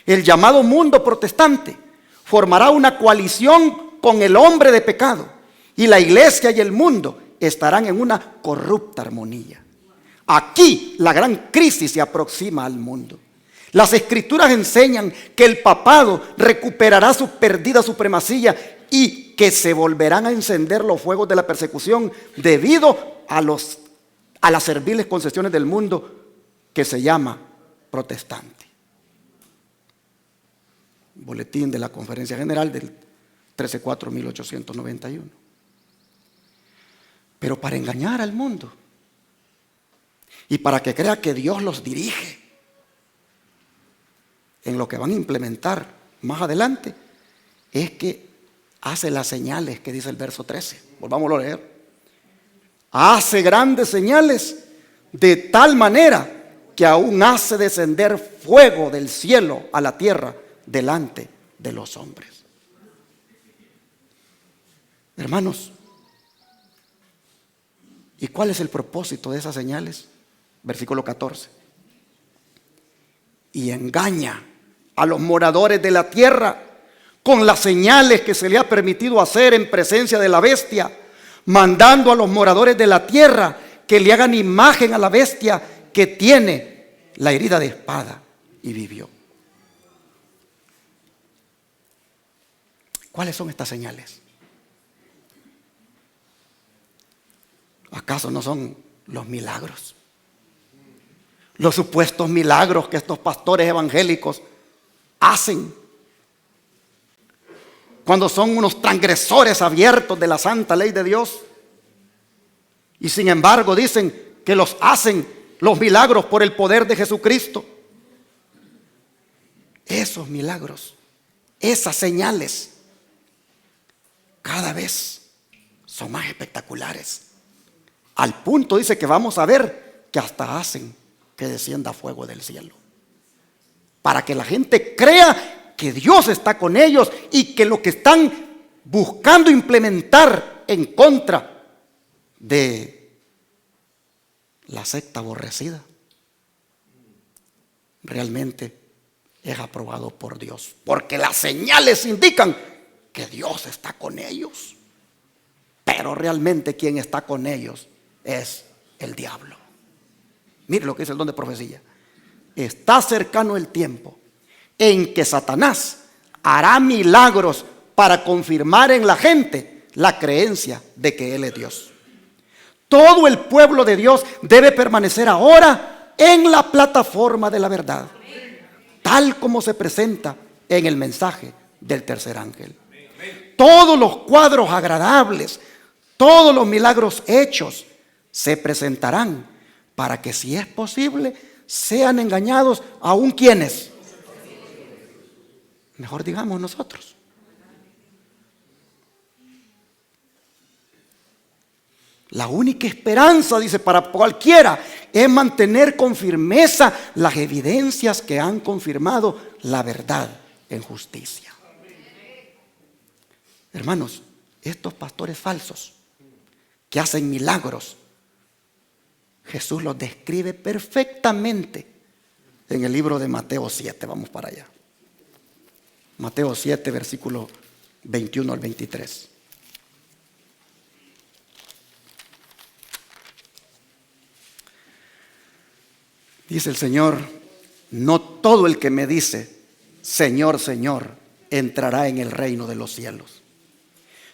El llamado mundo protestante formará una coalición con el hombre de pecado, y la iglesia y el mundo estarán en una corrupta armonía. Aquí la gran crisis se aproxima al mundo. Las escrituras enseñan que el papado recuperará su perdida supremacía y que se volverán a encender los fuegos de la persecución debido a las serviles concesiones del mundo que se llama protestante. Boletín de la Conferencia General del 13/4/1891. Pero para engañar al mundo y para que crea que Dios los dirige en lo que van a implementar más adelante, es que hace las señales que dice el verso 13. Volvámoslo a leer. Hace grandes señales de tal manera que aún hace descender fuego del cielo a la tierra delante de los hombres. Hermanos, ¿y cuál es el propósito de esas señales? Versículo 14. Y engaña a los moradores de la tierra con las señales que se le ha permitido hacer en presencia de la bestia, mandando a los moradores de la tierra que le hagan imagen a la bestia que tiene la herida de espada y vivió. ¿Cuáles son estas señales? ¿Acaso no son los milagros? Los supuestos milagros que estos pastores evangélicos hacen cuando son unos transgresores abiertos de la santa ley de Dios, y sin embargo dicen que los hacen los milagros por el poder de Jesucristo. Esos milagros, esas señales, cada vez son más espectaculares, al punto, dice, que vamos a ver que hasta hacen que descienda fuego del cielo, para que la gente crea que Dios está con ellos y que lo que están buscando implementar en contra de la secta aborrecida realmente es aprobado por Dios, porque las señales indican que Dios está con ellos, pero realmente quien está con ellos es el diablo. Mire lo que dice el don de profecía: está cercano el tiempo en que Satanás hará milagros para confirmar en la gente la creencia de que Él es Dios. Todo el pueblo de Dios debe permanecer ahora en la plataforma de la verdad, tal como se presenta en el mensaje del tercer ángel. Todos los cuadros agradables, todos los milagros hechos se presentarán para que, si es posible, sean engañados aún quienes. Mejor digamos nosotros. La única esperanza, dice, para cualquiera es mantener con firmeza las evidencias que han confirmado la verdad en justicia. Hermanos, estos pastores falsos que hacen milagros, Jesús los describe perfectamente en el libro de Mateo 7. Vamos para allá. Mateo 7, versículo 21 al 23. Dice el Señor: no todo el que me dice Señor, Señor, entrará en el reino de los cielos,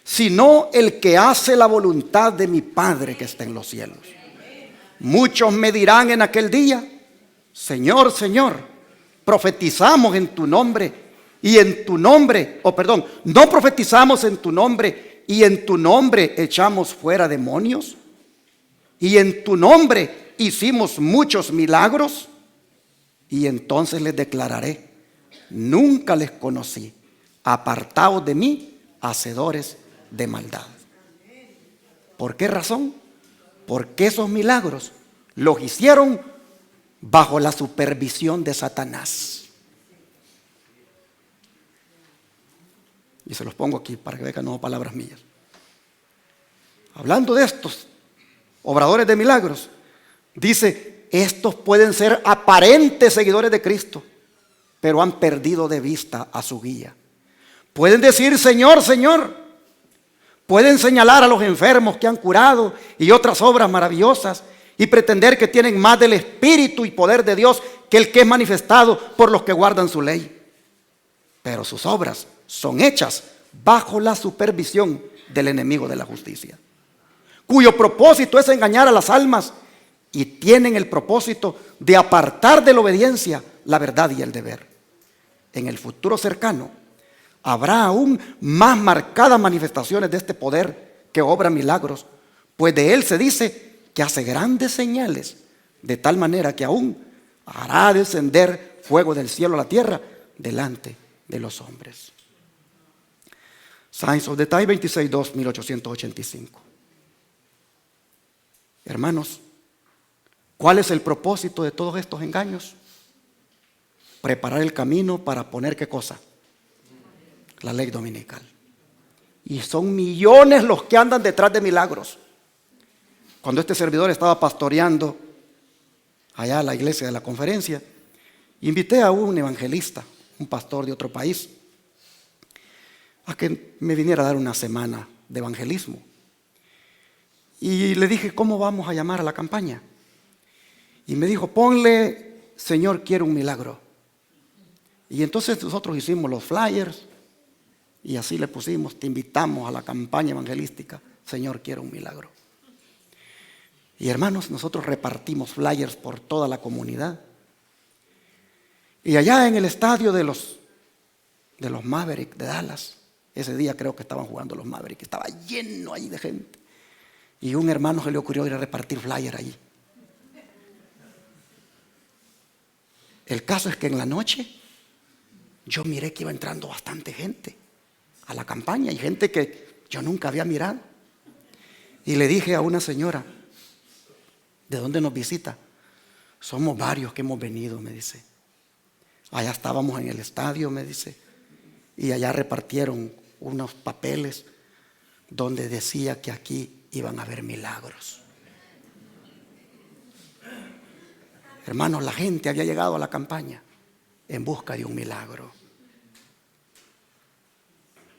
sino el que hace la voluntad de mi Padre que está en los cielos. Muchos me dirán en aquel día: Señor, Señor, profetizamos en tu nombre y en tu nombre, no profetizamos en tu nombre y en tu nombre echamos fuera demonios y en tu nombre hicimos muchos milagros. Y entonces les declararé: nunca les conocí, apartaos de mí, hacedores de maldad. ¿Por qué razón? Porque esos milagros los hicieron bajo la supervisión de Satanás. Y se los pongo aquí para que vean que no son palabras mías. Hablando de estos obradores de milagros, dice, estos pueden ser aparentes seguidores de Cristo, pero han perdido de vista a su guía. Pueden decir, Señor, Señor. Pueden señalar a los enfermos que han curado y otras obras maravillosas y pretender que tienen más del Espíritu y poder de Dios que el que es manifestado por los que guardan su ley. Pero sus obras son hechas bajo la supervisión del enemigo de la justicia, cuyo propósito es engañar a las almas, y tienen el propósito de apartar de la obediencia la verdad y el deber. En el futuro cercano habrá aún más marcadas manifestaciones de este poder que obra milagros, pues de él se dice que hace grandes señales, de tal manera que aún hará descender fuego del cielo a la tierra delante de los hombres. Signs of the Times 26-2, 1885. Hermanos, ¿cuál es el propósito de todos estos engaños? Preparar el camino para poner ¿qué cosa? La ley dominical. Y son millones los que andan detrás de milagros. Cuando este servidor estaba pastoreando allá a la iglesia de la conferencia, invité a un evangelista, un pastor de otro país, a que me viniera a dar una semana de evangelismo. Y le dije, ¿cómo vamos a llamar a la campaña? Y me dijo, ponle, Señor, quiero un milagro. Y entonces nosotros hicimos los flyers y así le pusimos, te invitamos a la campaña evangelística, Señor, quiero un milagro. Y hermanos, nosotros repartimos flyers por toda la comunidad. Y allá en el estadio de los Mavericks de Dallas, ese día creo que estaban jugando los Mavericks, estaba lleno ahí de gente. Y un hermano se le ocurrió ir a repartir flyer allí. El caso es que en la noche yo miré que iba entrando bastante gente a la campaña y gente que yo nunca había mirado. Y le dije a una señora, ¿de dónde nos visita? Somos varios que hemos venido, me dice. Allá estábamos en el estadio, me dice, y allá repartieron unos papeles donde decía que aquí iban a haber milagros. Hermanos, la gente había llegado a la campaña en busca de un milagro.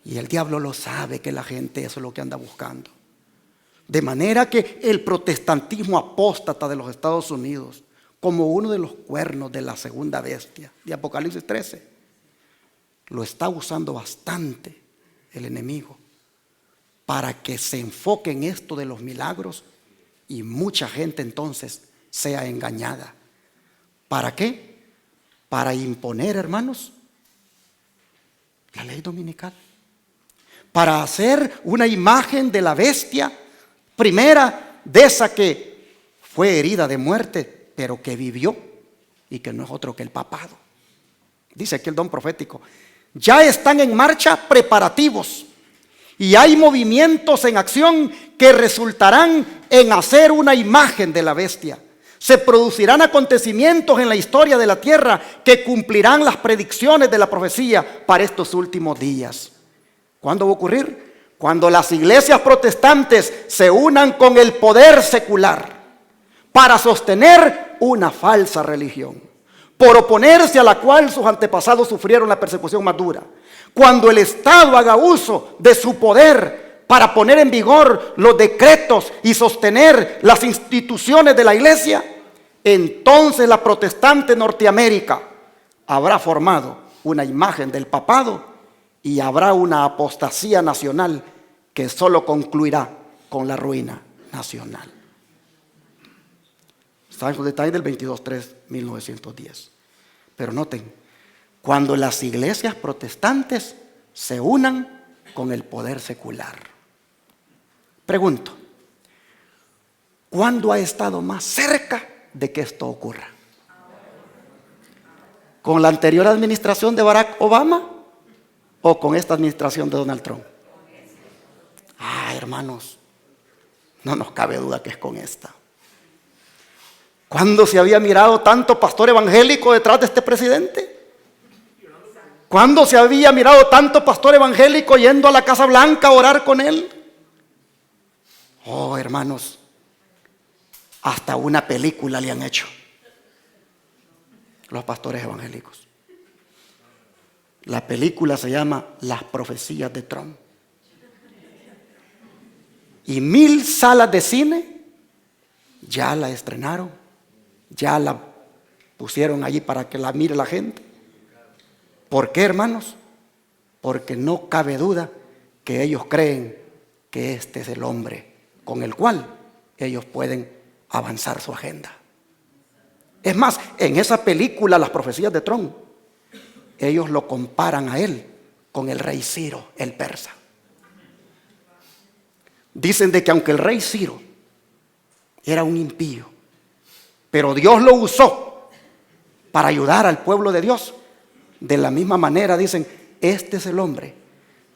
Y el diablo lo sabe, que la gente eso es lo que anda buscando. De manera que el protestantismo apóstata de los Estados Unidos, como uno de los cuernos de la segunda bestia de Apocalipsis 13, lo está usando bastante el enemigo para que se enfoque en esto de los milagros y mucha gente entonces sea engañada. ¿Para qué? Para imponer, hermanos, la ley dominical. Para hacer una imagen de la bestia primera, de esa que fue herida de muerte, pero que vivió y que no es otro que el papado. Dice aquí el don profético, ya están en marcha preparativos y hay movimientos en acción que resultarán en hacer una imagen de la bestia. Se producirán acontecimientos en la historia de la tierra que cumplirán las predicciones de la profecía para estos últimos días. ¿Cuándo va a ocurrir? Cuando las iglesias protestantes se unan con el poder secular para sostener una falsa religión, por oponerse a la cual sus antepasados sufrieron la persecución más dura. Cuando el Estado haga uso de su poder para poner en vigor los decretos y sostener las instituciones de la iglesia, entonces la protestante Norteamérica habrá formado una imagen del papado y habrá una apostasía nacional que solo concluirá con la ruina nacional. Signs of the Times del 22-3-1910. Pero noten, cuando las iglesias protestantes se unan con el poder secular. Pregunto, ¿cuándo ha estado más cerca de que esto ocurra? ¿Con la anterior administración de Barack Obama o con esta administración de Donald Trump? hermanos, no nos cabe duda que es con esta. ¿Cuándo se había mirado tanto pastor evangélico detrás de este presidente? ¿Cuándo se había mirado tanto pastor evangélico yendo a la Casa Blanca a orar con él? Oh, hermanos, hasta una película le han hecho los pastores evangélicos. La película se llama Las profecías de Trump. Y 1000 salas de cine ya la estrenaron, ya la pusieron allí para que la mire la gente. ¿Por qué, hermanos? Porque no cabe duda que ellos creen que este es el hombre con el cual ellos pueden avanzar su agenda. Es más, en esa película, Las profecías de Trump, ellos lo comparan a él con el rey Ciro, el persa. Dicen de que aunque el rey Ciro era un impío, pero Dios lo usó para ayudar al pueblo de Dios, de la misma manera dicen, este es el hombre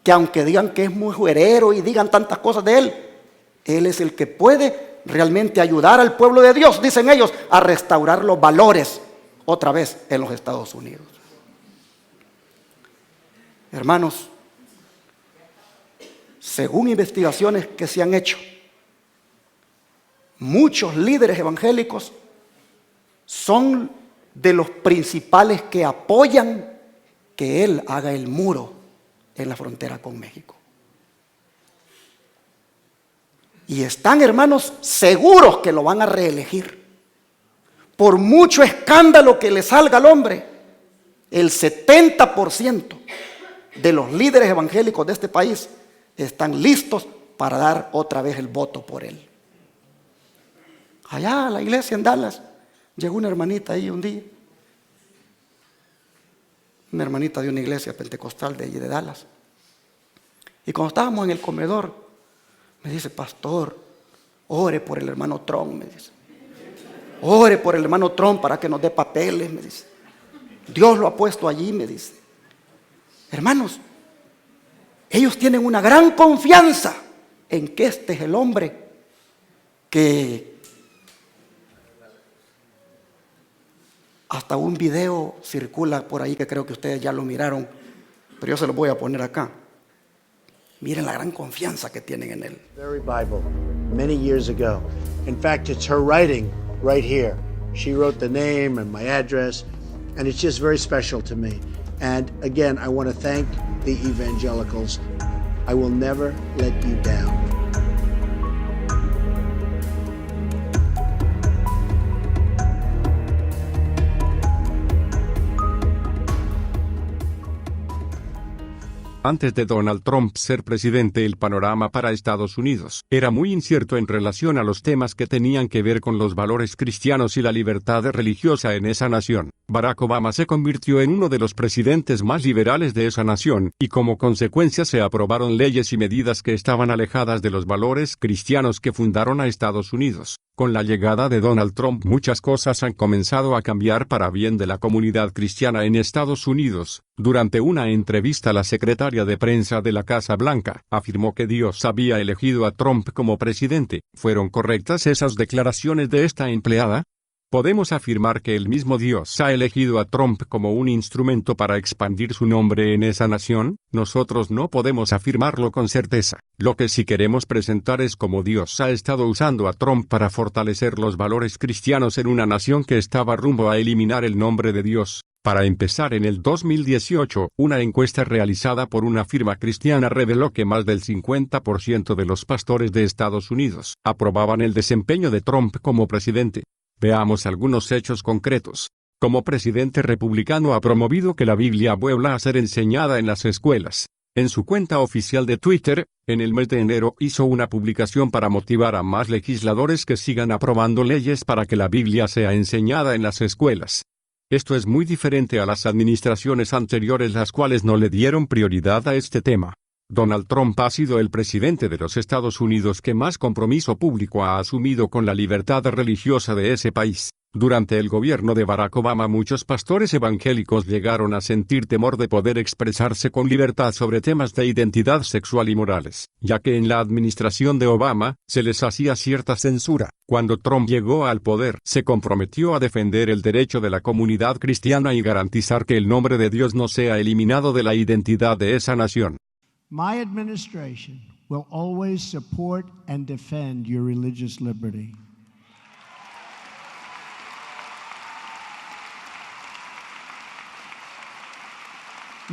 que aunque digan que es mujerero y digan tantas cosas de él, él es el que puede realmente ayudar al pueblo de Dios, dicen ellos, a restaurar los valores otra vez en los Estados Unidos. Hermanos, según investigaciones que se han hecho, muchos líderes evangélicos son de los principales que apoyan que él haga el muro en la frontera con México. Y están, hermanos, seguros que lo van a reelegir. Por mucho escándalo que le salga al hombre, el 70% de los líderes evangélicos de este país están listos para dar otra vez el voto por él. Allá a la iglesia en Dallas llegó una hermanita ahí un día, una hermanita de una iglesia pentecostal de allí de Dallas, y cuando estábamos en el comedor me dice, pastor, ore por el hermano Trump, me dice, ore por el hermano Trump para que nos dé papeles, me dice, Dios lo ha puesto allí, me dice. Hermanos, ellos tienen una gran confianza en que este es el hombre que hasta un video circula por ahí que creo que ustedes ya lo miraron, pero yo se lo voy a poner acá. Miren la gran confianza que tienen en él. Very Bible, many years ago. In fact, it's her writing right here. She wrote the name and my address, and it's just very special to me. And again, I want to thank the evangelicals. I will never let you down. Antes de Donald Trump ser presidente, el panorama para Estados Unidos era muy incierto en relación a los temas que tenían que ver con los valores cristianos y la libertad religiosa en esa nación. Barack Obama se convirtió en uno de los presidentes más liberales de esa nación, y como consecuencia se aprobaron leyes y medidas que estaban alejadas de los valores cristianos que fundaron a Estados Unidos. Con la llegada de Donald Trump, muchas cosas han comenzado a cambiar para bien de la comunidad cristiana en Estados Unidos. Durante una entrevista, la secretaria de prensa de la Casa Blanca afirmó que Dios había elegido a Trump como presidente. ¿Fueron correctas esas declaraciones de esta empleada? Podemos afirmar que el mismo Dios ha elegido a Trump como un instrumento para expandir su nombre en esa nación. Nosotros no podemos afirmarlo con certeza. Lo que sí queremos presentar es cómo Dios ha estado usando a Trump para fortalecer los valores cristianos en una nación que estaba rumbo a eliminar el nombre de Dios. Para empezar, en el 2018, una encuesta realizada por una firma cristiana reveló que más del 50% de los pastores de Estados Unidos aprobaban el desempeño de Trump como presidente. Veamos algunos hechos concretos. Como presidente republicano ha promovido que la Biblia vuelva a ser enseñada en las escuelas. En su cuenta oficial de Twitter, en el mes de enero hizo una publicación para motivar a más legisladores que sigan aprobando leyes para que la Biblia sea enseñada en las escuelas. Esto es muy diferente a las administraciones anteriores, las cuales no le dieron prioridad a este tema. Donald Trump ha sido el presidente de los Estados Unidos que más compromiso público ha asumido con la libertad religiosa de ese país. Durante el gobierno de Barack Obama, muchos pastores evangélicos llegaron a sentir temor de poder expresarse con libertad sobre temas de identidad sexual y morales, ya que en la administración de Obama se les hacía cierta censura. Cuando Trump llegó al poder, se comprometió a defender el derecho de la comunidad cristiana y garantizar que el nombre de Dios no sea eliminado de la identidad de esa nación. My administration will always support and defend your religious liberty.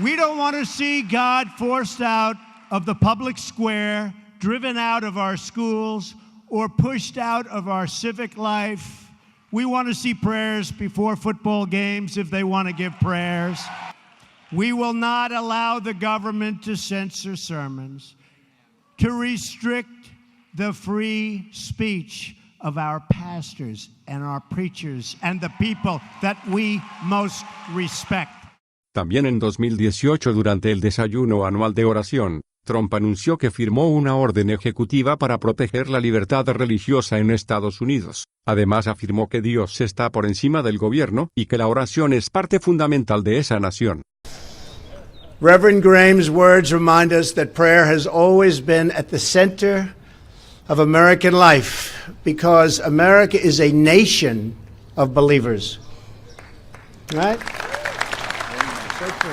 We don't want to see God forced out of the public square, driven out of our schools, or pushed out of our civic life. We want to see prayers before football games if they want to give prayers. We will not allow the government to censor sermons, to restrict the free speech of our pastors and our preachers and the people that we most respect. También en 2018, durante el desayuno anual de oración, Trump anunció que firmó una orden ejecutiva para proteger la libertad religiosa en Estados Unidos. Además, afirmó que Dios está por encima del gobierno y que la oración es parte fundamental de esa nación. Reverend Graham's words remind us that prayer has always been at the center of American life because America is a nation of believers. Right?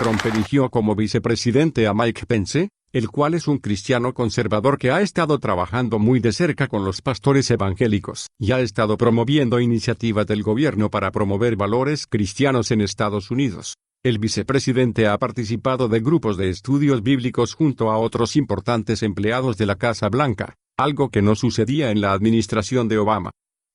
Trump eligió como vicepresidente a Mike Pence, el cual es un cristiano conservador que ha estado trabajando muy de cerca con los pastores evangélicos y ha estado promoviendo iniciativas del gobierno para promover valores cristianos en Estados Unidos. El vicepresidente ha participado de grupos de estudios bíblicos junto a otros importantes empleados de la Casa Blanca, algo que no sucedía en la administración de Obama.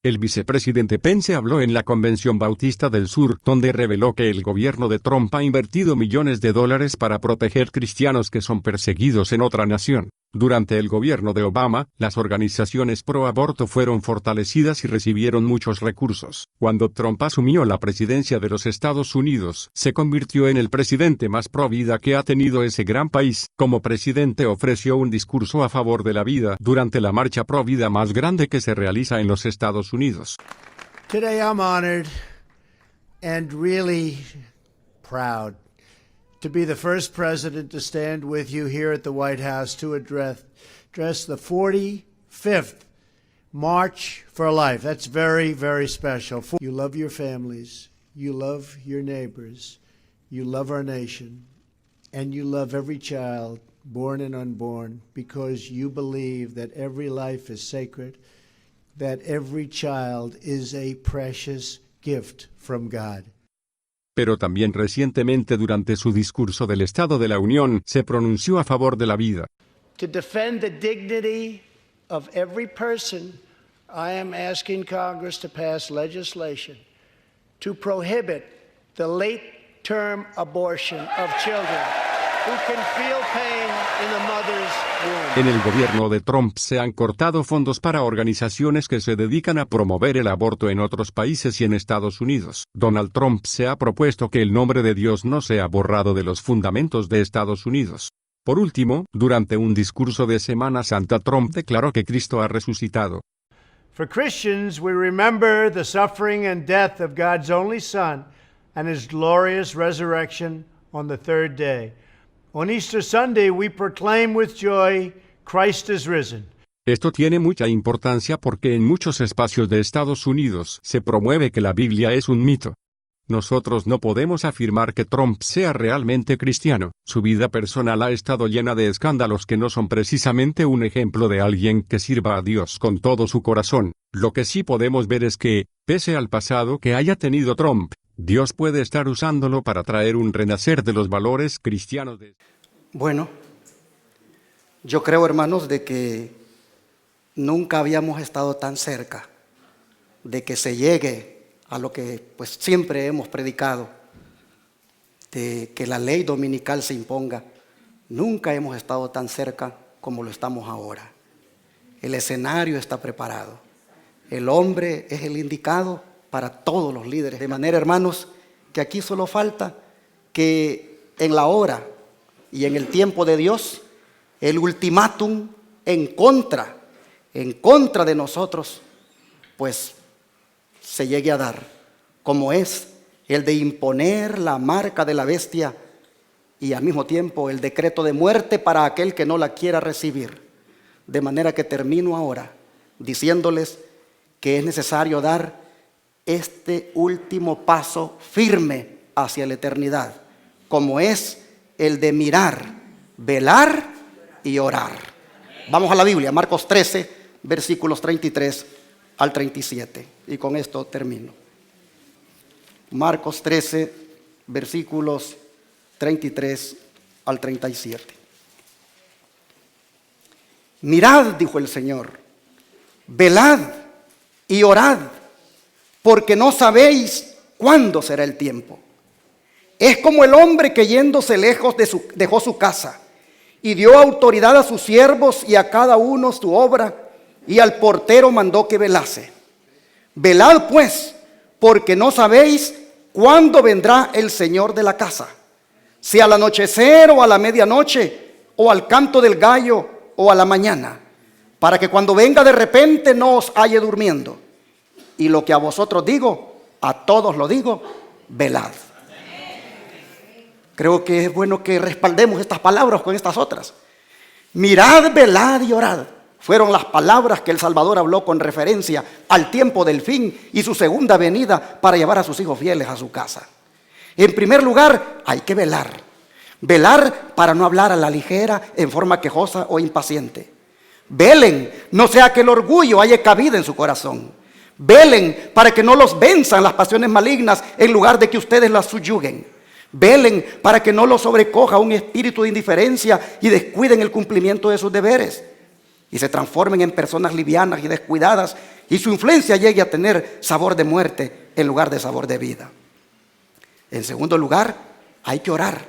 El vicepresidente Pence habló en la Convención Bautista del Sur, donde reveló que el gobierno de Trump ha invertido millones de dólares para proteger cristianos que son perseguidos en otra nación. Durante el gobierno de Obama, las organizaciones pro aborto fueron fortalecidas y recibieron muchos recursos. Cuando Trump asumió la presidencia de los Estados Unidos, se convirtió en el presidente más pro vida que ha tenido ese gran país. Como presidente ofreció un discurso a favor de la vida durante la marcha pro vida más grande que se realiza en los Estados Unidos. Today I'm honored and really proud to be the first president to stand with you here at the White House to address the 45th March for Life. That's very, very special. You love your families, you love your neighbors, you love our nation, and you love every child, born and unborn, because you believe that every life is sacred, that every child is a precious gift from God. Pero también recientemente durante su discurso del Estado de la Unión, se pronunció a favor de la vida. To defend the dignity of every person, I am asking Congress to pass legislation to prohibit the late-term abortion of children who can feel pain in the mother's womb. En el gobierno de Trump se han cortado fondos para organizaciones que se dedican a promover el aborto en otros países y en Estados Unidos. Donald Trump se ha propuesto que el nombre de Dios no sea borrado de los fundamentos de Estados Unidos. Por último, durante un discurso de Semana Santa, Trump declaró que Cristo ha resucitado. For Christians, we remember the suffering and death of God's only Son and His glorious resurrection on the third day. On Easter Sunday, we proclaim with joy, Christ is risen. Esto tiene mucha importancia porque en muchos espacios de Estados Unidos se promueve que la Biblia es un mito. Nosotros no podemos afirmar que Trump sea realmente cristiano. Su vida personal ha estado llena de escándalos que no son precisamente un ejemplo de alguien que sirva a Dios con todo su corazón. Lo que sí podemos ver es que, pese al pasado que haya tenido Trump, Dios puede estar usándolo para traer un renacer de los valores cristianos. Bueno, yo creo, hermanos, de que nunca habíamos estado tan cerca de que se llegue a lo que pues siempre hemos predicado, de que la ley dominical se imponga. Nunca hemos estado tan cerca como lo estamos ahora. El escenario está preparado. El hombre es el indicado para todos los líderes. De manera, hermanos, que aquí solo falta que en la hora y en el tiempo de Dios, el ultimátum en contra de nosotros, pues se llegue a dar. como es el de imponer la marca de la bestia y al mismo tiempo el decreto de muerte para aquel que no la quiera recibir. De manera que termino ahora diciéndoles que es necesario dar este último paso firme hacia la eternidad, como es el de mirar, velar y orar. Vamos a la Biblia, Marcos 13, versículos 33 al 37. Y con esto termino. Marcos 13, versículos 33 al 37. Mirad, dijo el Señor, velad y orad, porque no sabéis cuándo será el tiempo. Es como el hombre que yéndose lejos dejó su casa y dio autoridad a sus siervos y a cada uno su obra, y al portero mandó que velase. Velad pues, porque no sabéis cuándo vendrá el Señor de la casa, si al anochecer o a la medianoche, o al canto del gallo o a la mañana, para que cuando venga de repente no os halle durmiendo. Y lo que a vosotros digo, a todos lo digo, velad. Creo que es bueno que respaldemos estas palabras con estas otras. Mirad, velad y orad. Fueron las palabras que el Salvador habló con referencia al tiempo del fin y su segunda venida para llevar a sus hijos fieles a su casa. En primer lugar, hay que velar. Velar para no hablar a la ligera, en forma quejosa o impaciente. Velen, no sea que el orgullo haya cabida en su corazón. Velen para que no los venzan las pasiones malignas en lugar de que ustedes las subyuguen. Velen para que no los sobrecoja un espíritu de indiferencia y descuiden el cumplimiento de sus deberes y se transformen en personas livianas y descuidadas, y su influencia llegue a tener sabor de muerte en lugar de sabor de vida. En segundo lugar, hay que orar.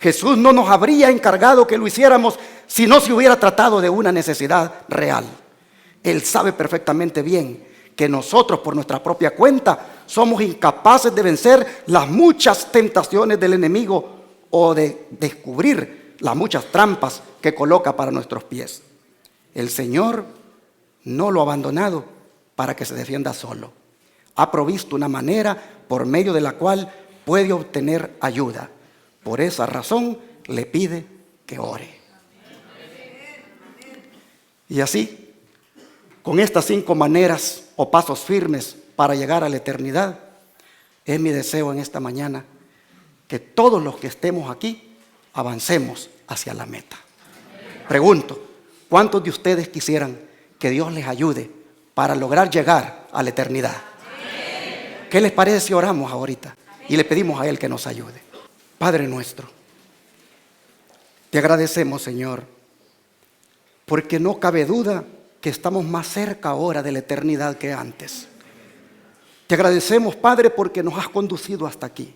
Jesús no nos habría encargado que lo hiciéramos si no se hubiera tratado de una necesidad real. Él sabe perfectamente bien que nosotros por nuestra propia cuenta somos incapaces de vencer las muchas tentaciones del enemigo o de descubrir las muchas trampas que coloca para nuestros pies. El Señor no lo ha abandonado para que se defienda solo. Ha provisto una manera por medio de la cual puede obtener ayuda. Por esa razón le pide que ore. Y así, con estas 5 maneras o pasos firmes para llegar a la eternidad, es mi deseo en esta mañana que todos los que estemos aquí avancemos hacia la meta. Pregunto, ¿cuántos de ustedes quisieran que Dios les ayude para lograr llegar a la eternidad? ¿Qué les parece si oramos ahorita y le pedimos a Él que nos ayude? Padre nuestro, te agradecemos, Señor, porque no cabe duda que estamos más cerca ahora de la eternidad que antes. Te agradecemos, Padre, porque nos has conducido hasta aquí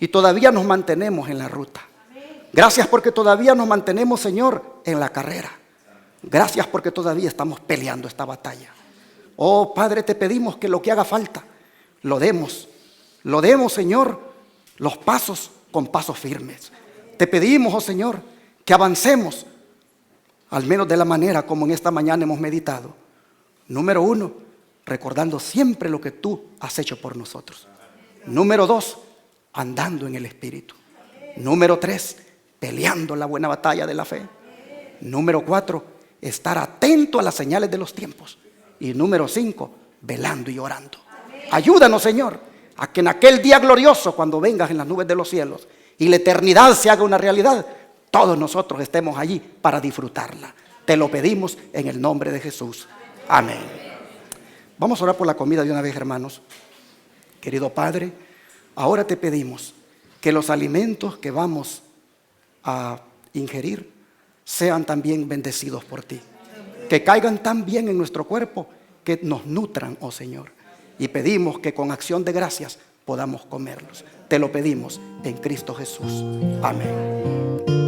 y todavía nos mantenemos en la ruta. Gracias porque todavía nos mantenemos, Señor, en la carrera. Gracias porque todavía estamos peleando esta batalla. Oh Padre, te pedimos que lo que haga falta lo demos, Señor, los pasos con pasos firmes. Te pedimos, oh Señor, que avancemos, al menos de la manera como en esta mañana hemos meditado. Número 1, recordando siempre lo que tú has hecho por nosotros. Número 2, andando en el Espíritu. Número 3, peleando la buena batalla de la fe. Número 4, estar atento a las señales de los tiempos. Y número 5, velando y orando. Ayúdanos, Señor, a que en aquel día glorioso, cuando vengas en las nubes de los cielos y la eternidad se haga una realidad, todos nosotros estemos allí para disfrutarla. Te lo pedimos en el nombre de Jesús. Amén. Vamos a orar por la comida de una vez, hermanos. Querido Padre, ahora te pedimos que los alimentos que vamos a ingerir sean también bendecidos por ti. Que caigan tan bien en nuestro cuerpo que nos nutran, oh Señor. Y pedimos que con acción de gracias podamos comerlos. Te lo pedimos en Cristo Jesús. Amén.